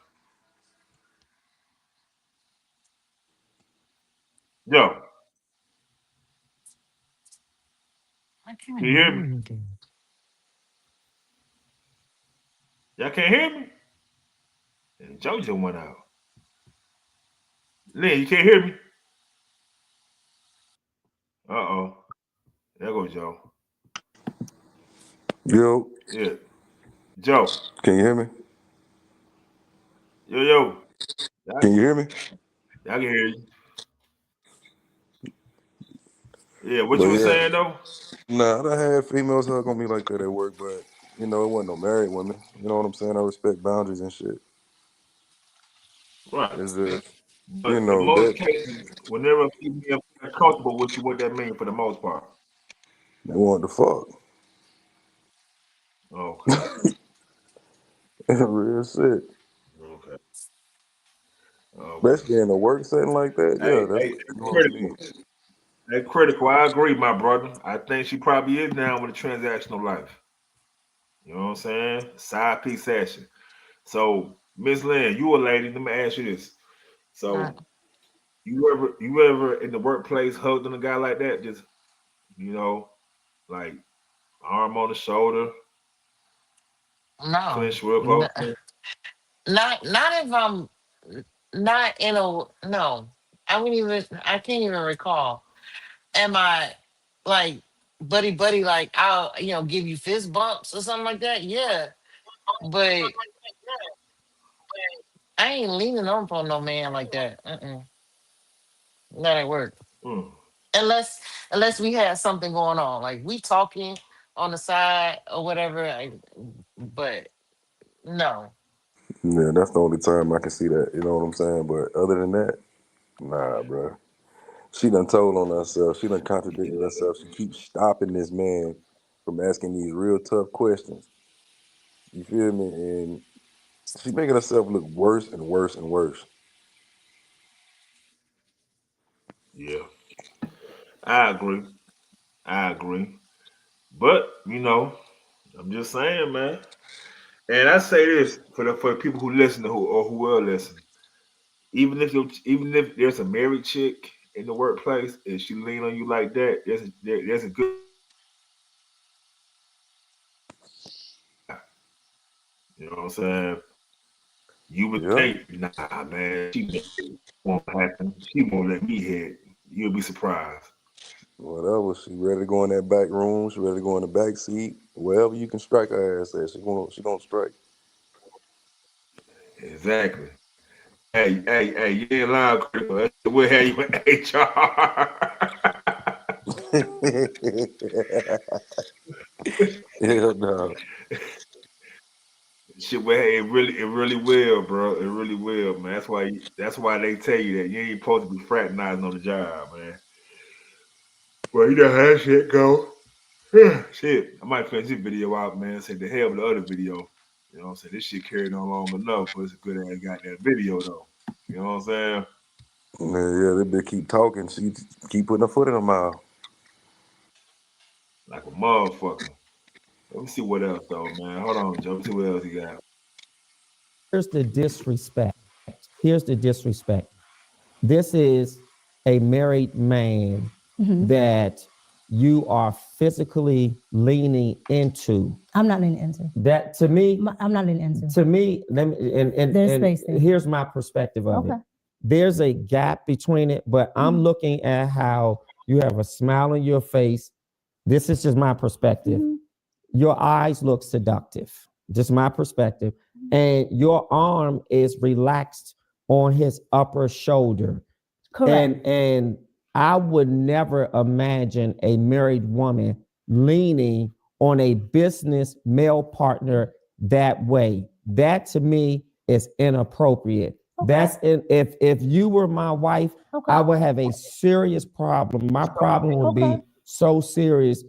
Joe, can you hear me? Y'all can't hear me? And Joe just went out. Lynn, you can't hear me? Uh-oh. There goes Joe. Yo, Yeah. Joe. can you hear me? Yo. Y'all Can you hear me? can hear you. Yeah, what But you were yeah, saying though? nah, I done had females hug on me like that at work, but you know, it wasn't no married women. You know what I'm saying? I respect boundaries and shit. Right. It's just, you But in know, most that cases, whenever a female is comfortable with you, what that mean for the most part? they want the fuck. Okay. Real shit. Okay. Okay. Especially in a work setting like that, yeah, that's Hey, what she wants me. critical. Hey, critical. I agree, my brother. I think she probably is down with a transactional life. You know what I'm saying? Side piece action. So, Miss Lynn, you a lady. Let me ask you this. So, you ever in the workplace hugged on a guy like that? Just like arm on the shoulder, No, clinch real close. n- not if I'm not in a no. I wouldn't even. I can't even recall. Am I like buddy like I'll give you fist bumps or something like that? Yeah, but I ain't leaning on no man like that. Not at work Mm. unless we had something going on like we talking on the side or whatever. But no. Yeah, that's the only time I can see that. You know what I'm saying? But other than that, nah, bro. She done told on herself. She done contradicted herself. She keeps stopping this man from asking these real tough questions. You feel me? And she's making herself look worse and worse and worse. Yeah, I agree. I agree. But I'm just saying, man. And I say this for the people who listen to who will listen. Even if there's a married chick in the workplace and she lean on you like that, there's a good. You know what I'm saying? You would Yeah. think, nah, man, she won't happen. She won't let me hit. You'll be surprised. Whatever. She ready to go in that back room. She ready to go in the back seat. Wherever you can strike her ass at, she gonna strike. Exactly. Hey, you ain't lying, critical. We'll have you in HR. Hell no. Shit, well, it really will, bro. It really will, man. That's why they tell you that you ain't supposed to be fraternizing on the job, man. Well, you know how that shit go. Shit, I might finish this video out, man. Say the hell with the other video. You know what I'm saying? This shit carried on long enough, but it's a good ass goddamn video though. You know what I'm saying? Yeah, they bitch keep talking. She keep putting her foot in her mouth. Like a motherfucker. Let me see what else though, man. Hold on, Joe. Let me see what else he got. Here's the disrespect. Here's the disrespect. This is a married man that you are physically leaning into. I'm not leaning into. That to me, I'm not leaning into. to me, let me, There's and space there. here's my perspective of it. There's a gap between it, but I'm looking at how you have a smile on your face. This is just my perspective. Your eyes look seductive. Just my perspective. And your arm is relaxed on his upper shoulder. Correct. And I would never imagine a married woman leaning on a business male partner that way. That to me is inappropriate. That's if you were my wife, I would have a serious problem. My problem would be so serious,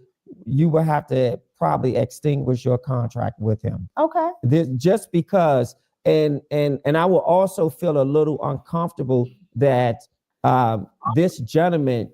you would have to probably extinguish your contract with him. Okay. This, just because, and I will also feel a little uncomfortable that this gentleman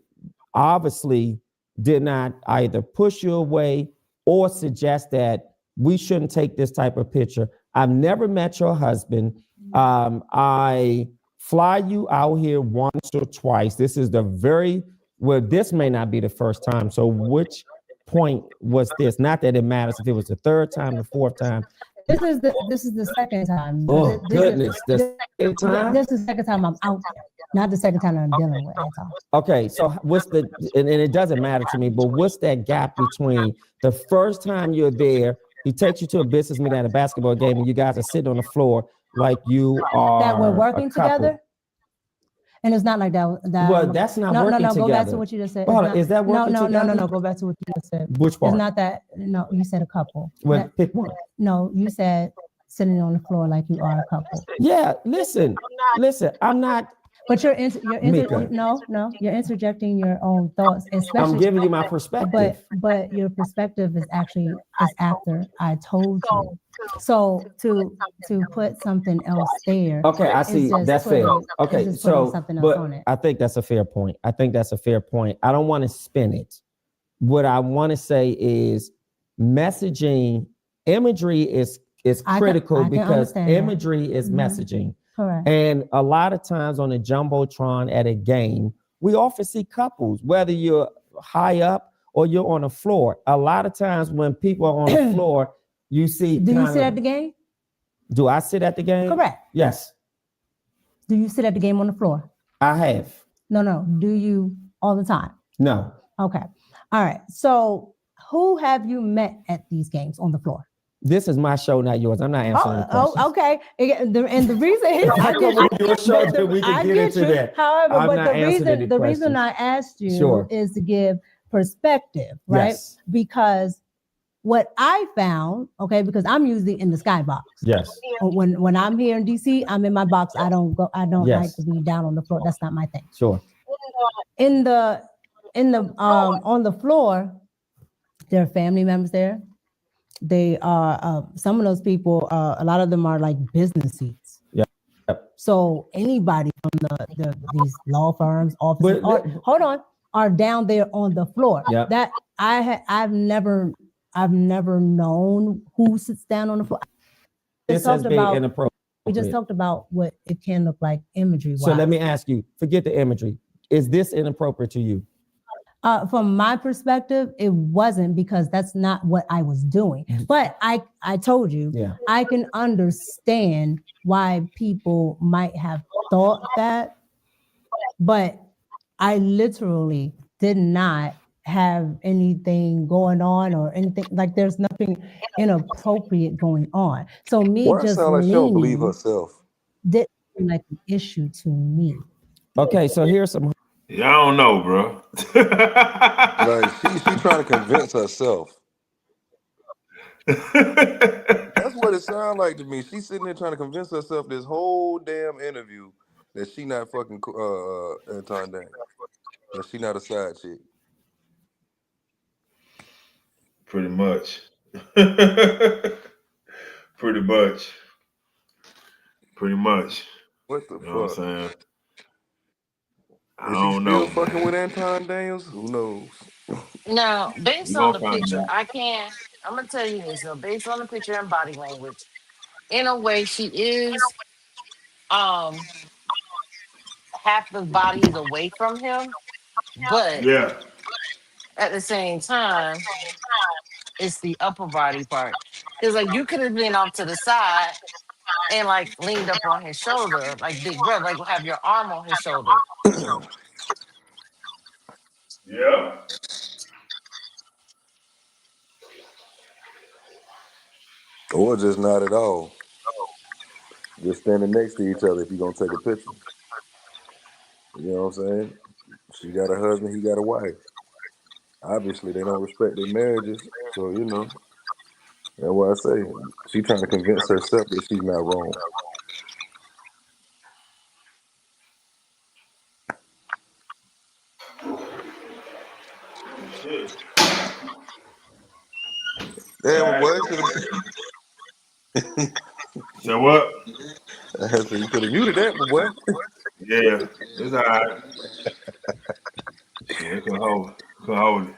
obviously did not either push you away or suggest that we shouldn't take this type of picture. I've never met your husband. I fly you out here once or twice. This is this may not be the first time. So which point was this? Not that it matters if it was the third time, the fourth time. This is the second time. Oh goodness, the second time. This is the second time I'm out there, not the second time I'm dealing with Anton. Okay, so what's the and it doesn't matter to me, but what's that gap between the first time you're there, he takes you to a business meeting at a basketball game, and you guys are sitting on the floor like you are that we're working together? And it's not like that. Well, that's not working together. Go back to what you just said. Hold on, is that working together? No. Go back to what you just said. Which part? It's not that. No, you said a couple. Well, pick one. No, you said sitting on the floor like you are a couple. Yeah, listen. I'm not. But you're interjecting your own thoughts. Especially, I'm giving you my perspective. But your perspective is after I told you. So to put something else there. Okay, I see. That's fair. Okay, so but I think that's a fair point. I don't want to spin it. What I want to say is messaging imagery is critical because imagery is messaging. Correct. And a lot of times on a jumbotron at a game, we often see couples, whether you're high up or you're on the floor. A lot of times when people are on the floor, you see. Do you sit at the game? Do I sit at the game? Correct. Yes. Do you sit at the game on the floor? I have. No. Do you all the time? No. Okay. All right. So who have you met at these games on the floor? This is my show, not yours. I'm not answering the questions. Oh, okay. And the reason is I come on your show that we can get into that. However, I'm but not answering the reason I asked you is to give perspective, right? Yes. Because what I found, because I'm usually in the skybox. Yes. When I'm here in DC, I'm in my box. I don't like to be down on the floor. That's not my thing. Sure. In the on the floor, there are family members there. They are some of those people. A lot of them are like business seats. Yeah. So anybody from these law firms, offices, are down there on the floor. Yeah. That I've never known who sits down on the floor. This has been inappropriate. We just talked about what it can look like imagery. So let me ask you. Forget the imagery. Is this inappropriate to you? From my perspective, it wasn't, because that's not what I was doing. But I told you, I can understand why people might have thought that, but I literally did not have anything going on or anything. Like, there's nothing inappropriate going on. So me just like she don't believe herself. Didn't seem like an issue to me. Okay, so here's some. Yeah, I don't know, bro. Like she trying to convince herself. That's what it sounds like to me. She's sitting there trying to convince herself this whole damn interview that she not fucking Anton Daniels. That she not a side chick. Pretty much. Pretty much. Pretty much. What the You know what I'm fuck? saying? I Is she don't still know, fucking man. with Anton Daniels? Who knows? Now, We based on gonna the find picture, out. I'm gonna tell you this. So, based on the picture and body language, in a way, she is um half the body is away from him, but Yeah. at the same time, it's the upper body part. Because like you could have been off to the side and like leaned up on his shoulder, like Big Brother, like have your arm on his shoulder. Yeah. Or just not at all. Just standing next to each other if you're gonna take a picture. You know what I'm saying? She got a husband, he got a wife. Obviously, they don't respect their marriages, so you know. That's what I say. She trying to convince herself that she's not wrong. Shit. Damn, All boy, right. should So what? have. So you could have muted that, boy. Yeah. It's all right. Shit, it can hold it. Can hold it.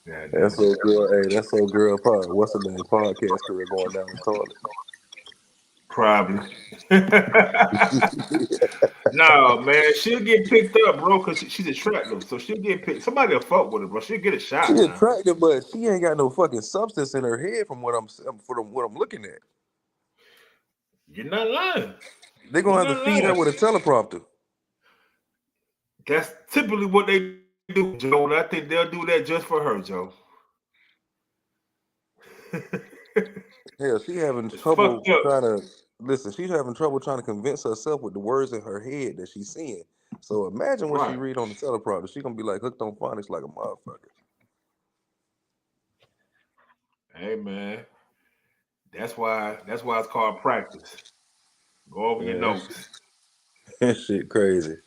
God damn That's it. so girl. Hey, that's so girl. What's her name? Podcast career going down the toilet. Probably. No, man, she'll get picked up, bro, because she's attractive. So she'll get picked. Somebody will fuck with her, bro. She'll get a She shot, man. attractive, but she ain't got no fucking substance in her head from what I'm looking at. You're not lying. They're gonna You're have to not feed her lying. with a teleprompter. That's typically what they do, Joe. And I think they'll do that just for her, Joe. Hell, she having It's trouble fucked up. trying to listen. She's having trouble trying to convince herself with the words in her head that she's seeing. So imagine what she Right. read on the teleprompter. She gonna be like hooked on phonics like a motherfucker. Hey, man. That's why it's called practice. Go over your Yeah, notes. that shit crazy.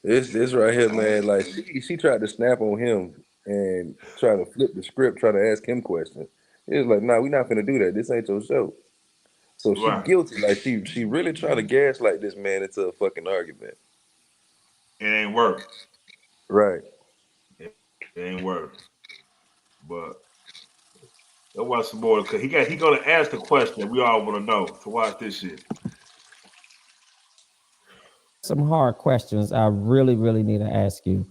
This right here, man. Like she tried to snap on him and try to flip the script, try to ask him questions. It was like, nah, we not finna do that. This ain't your show. So she Right. guilty. Like she really trying to gaslight this man into a fucking argument. It ain't work. Right. It ain't work. But let's watch some more because he gonna ask the question that we all want to know. So watch this shit. Some hard questions I really, really need to ask you.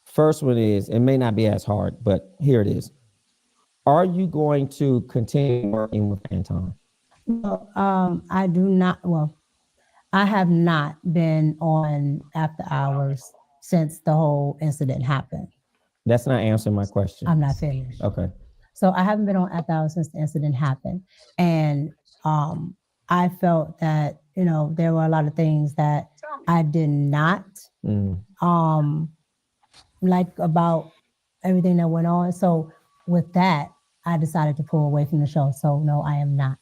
First one is, it may not be as hard, but here it is. Are you going to continue working with Anton? Well, I do not. Well, I have not been on after hours since the whole incident happened. That's not answering my question. I'm not finished. Okay. So I haven't been on after hours since the incident happened, and I felt that there were a lot of things that I did not like about everything that went on. So with that, I decided to pull away from the show. So no, I am not.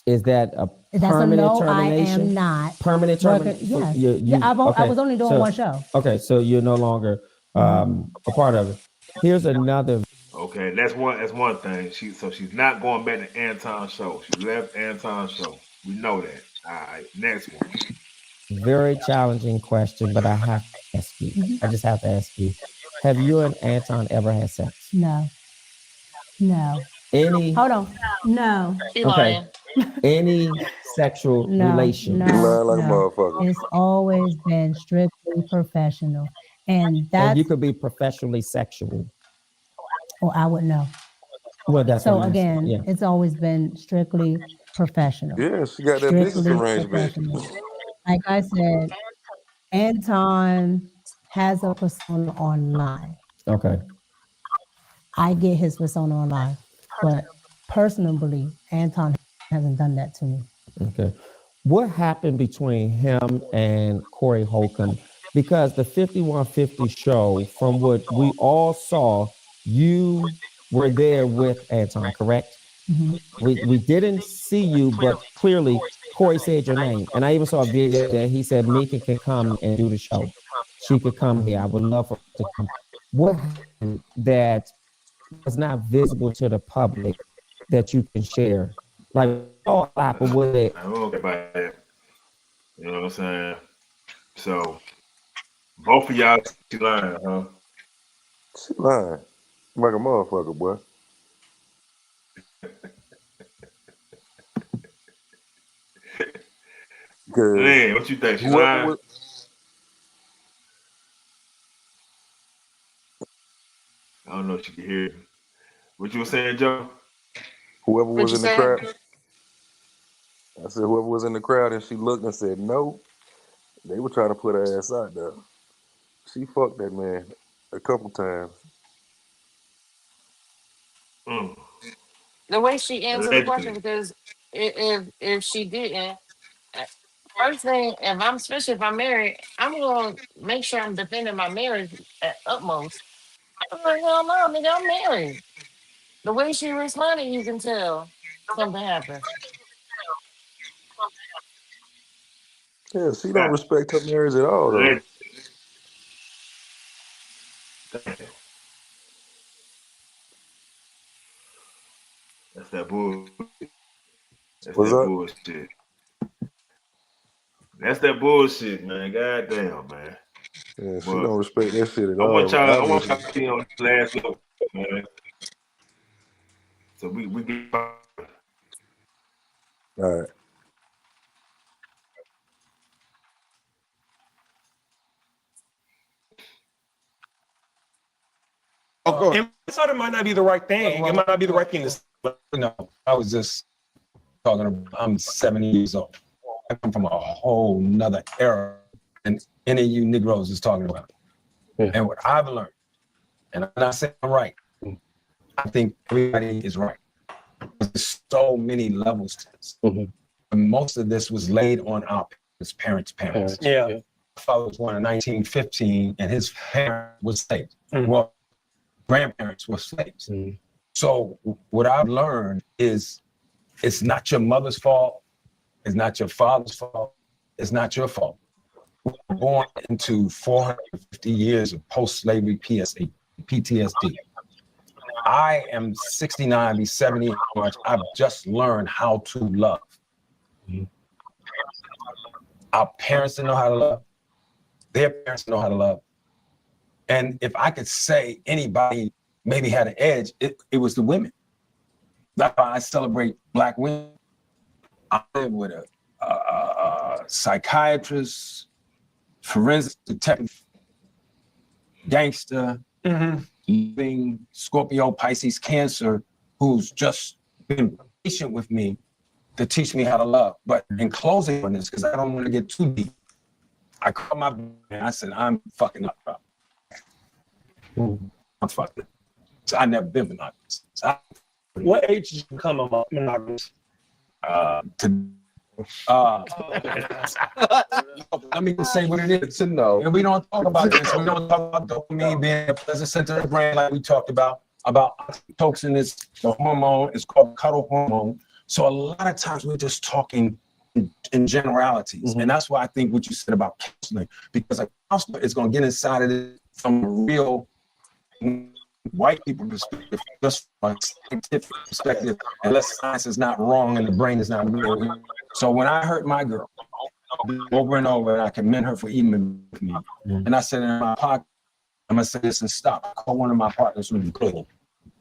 Is that a That's a permanent no. termination? I am not. Permanent termination? Yes. I was only doing one show. Okay, so you're no longer a part of it. Here's another. Okay, that's one thing. She's not going back to Anton's show. She left Anton's show. We know that. All right, next one. Very challenging question, but I have to ask you. I just have to ask you. Have you and Anton ever had sex? No. Any? Hold on. No. Okay. Any sexual relation? Lying like a motherfucker. It's always been strictly professional, and you could be professionally sexual. Well, I would know. Well, that's so what again. Yeah. It's always been strictly professional. Yeah, she got that business arrangement. Like I said, Anton has a persona online. Okay. I get his persona online, but personally, Anton hasn't done that to me. Okay. What happened between him and Corey Holcomb? Because the 5150 show, from what we all saw, you were there with Anton, correct? Mhm. We didn't see you, but clearly Corey said your name. And I even saw a video that he said Mika can come and do the show. She could come here. I would love for her to come. What happened that was not visible to the public that you can share? Like, oh, but was it? I don't know about that. You know what I'm saying? So both of y'all she lying, huh? She lying like a motherfucker, boy. Man, what you think? She lying? I don't know if she can hear you. What you were saying, Joe? Whoever What was you in the said? crowd. I said whoever was in the crowd, and she looked and said no. They were trying to put her ass out there. She fucked that man a couple times. The way she answered the question, Allegedly. because if she didn't, first thing, especially if I'm married, I'm gonna make sure I'm defending my marriage at utmost. I'm like, hell no, nigga, I'm married. The way she responded, you can tell something happened. Yeah, she don't respect her marriage at all, though. Allegedly. That's that bullshit. That's What's that up? bullshit. That's that bullshit, man. Goddamn, man. Yeah, she But don't respect that shit at I all. want y'all Obviously. to be on the last level, man. So we get All right. Oh, go ahead. I thought it might not be the right thing. It might not be the right thing to say. No, I was just talking about, I'm 70 years old. I come from a whole nother era than any of you Negroes is talking about. Yeah. And what I've learned, and I'm not saying I'm right, I think everybody is right. There's so many levels to this. Mhm. And most of this was laid on our parents' parents. Yeah. My father was born in 1915, and his parents were slaves. Well, grandparents were slaves. So what I've learned is it's not your mother's fault. It's not your father's fault. It's not your fault. We were born into 450 years of post-slavery PTSD. I am 69, be 70 in March. I've just learned how to love. Our parents didn't know how to love. Their parents didn't know how to love. And if I could say anybody maybe had an edge, it was the women. That's why I celebrate Black women. I live with a psychiatrist, forensic detective, gangster, living Scorpio, Pisces, Cancer, who's just been patient with me to teach me how to love. But in closing on this, because I don't want to get too deep, I called my man, I said, I'm fucking up, bro. I'm fucked up. So I never been monogamous. What age did you become a monogamous? Let me just say what it is. To know. And we don't talk about this. We don't talk about dopamine being a pleasant center of the brain like we talked about oxytocin is the hormone. It's called cuddle hormone. So a lot of times we're just talking in generalities. And that's why I think what you said about counseling, because a counselor is going to get inside of it from a real white people perspective, just from a scientific perspective, unless science is not wrong and the brain is not real. So when I hurt my girl over and over, and I commend her for eating with me, and I said in my pocket, I'm gonna say this and stop. I called one of my partners from the club.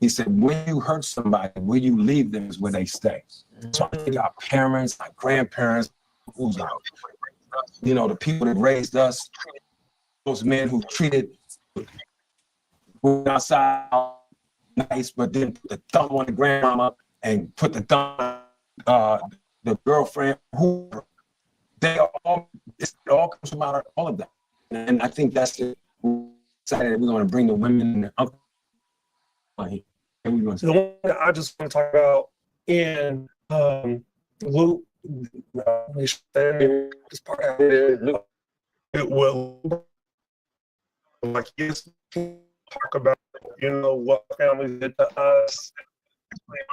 He said, when you hurt somebody, where you leave them is where they stay. So I think our parents, our grandparents, who's out, the people that raised us, those men who treated outside nice, but then put the thumb on the grandmama and put the thumb on the girlfriend, whoever. It all comes from out of all of that. And I think that's the excited that we're going to bring the women and the uncle. The one that I just want to talk about in Luke, this part of it will like yes, talk about you know, what families did to us.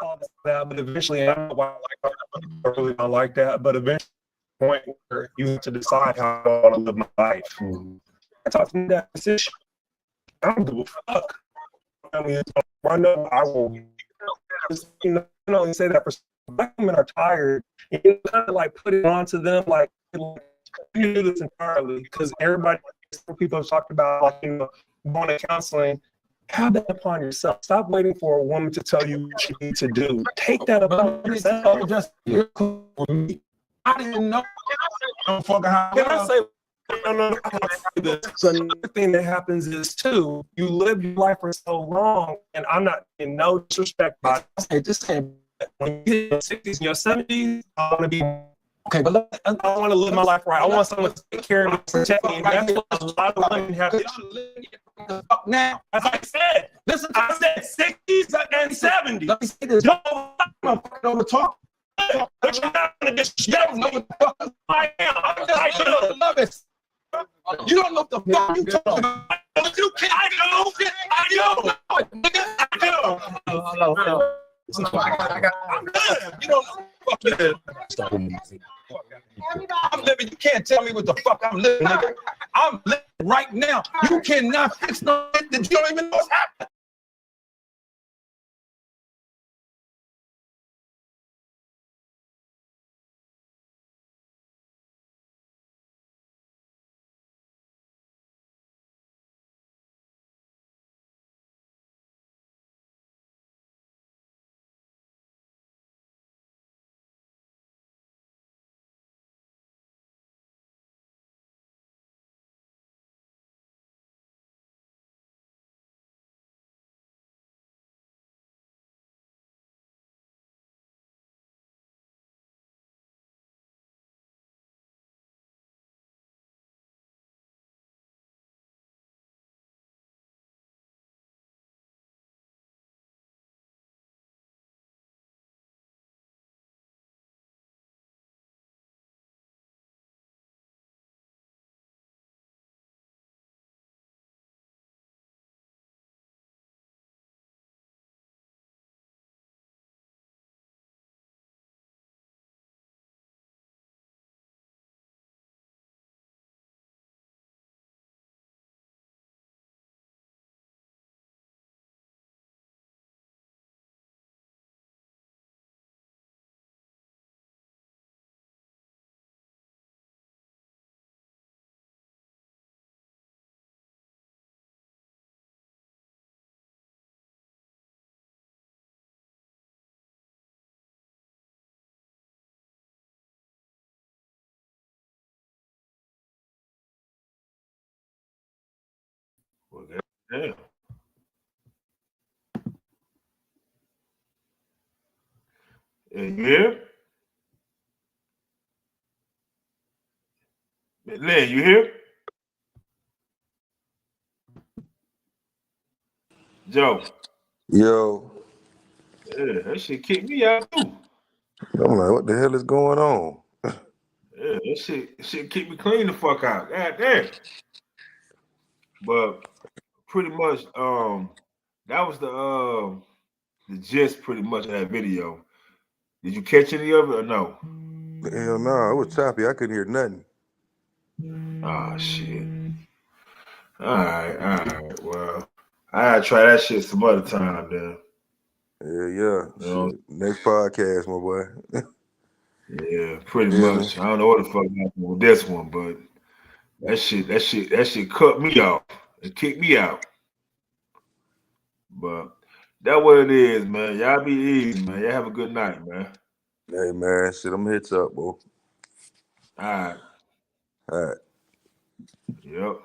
All that, but eventually, I don't know why I really don't like that, but eventually, point where you have to decide how I want to live my life. I talk to me that decision. I don't give a fuck. I mean, I know I will. You know, I only say that for black women are tired. You kind of like put it onto them, like you do this entirely because everybody, people have talked about, like, you know, going to counseling. Have that upon yourself. Stop waiting for a woman to tell you what you need to do. Take that upon yourself. Just for me, I didn't know. I'm fucking how. Can I say? No. So another thing that happens is too, you live your life for so long, and I'm not in no disrespect, but I just say when you hit your 60s and your 70s, I want to be okay, but I want to live my life right. I want someone to take care of me, protect me. And that's what a lot of women have to do. Now, As I said, listen, I said 60s and 70s. let me say this. Don't I'm fucking over talk. but you're not gonna get You don't know what the fuck. I am. I Love it. You don't know what the fuck you talking about. you can't. I know. I'm good. You don't know what the fuck you I'm living. You can't tell me what the fuck I'm living, nigga. I'm living right now. You cannot fix no shit that you don't even know what's happening. Well, damn. You here? Lynn, you here? Joe. Yo, Yeah, that shit kicked me out too. I'm like, what the hell is going on? Yeah, that shit kicked me clean the fuck out. God damn. But pretty much, that was the gist pretty much of that video. Did you catch any of it or no? Hell no, it was choppy. I couldn't hear nothing. Oh shit. All right. Well, I gotta try that shit some other time then. Yeah. You know? Shit. Next podcast, my boy. Yeah, pretty Yeah. much. I don't know what the fuck happened with this one, but that shit cut me off. It kicked me out. But that's what it is, man. Y'all be easy, man. Y'all have a good night, man. Hey man, shit, I'm hits up, bro. All right. All right. Yep.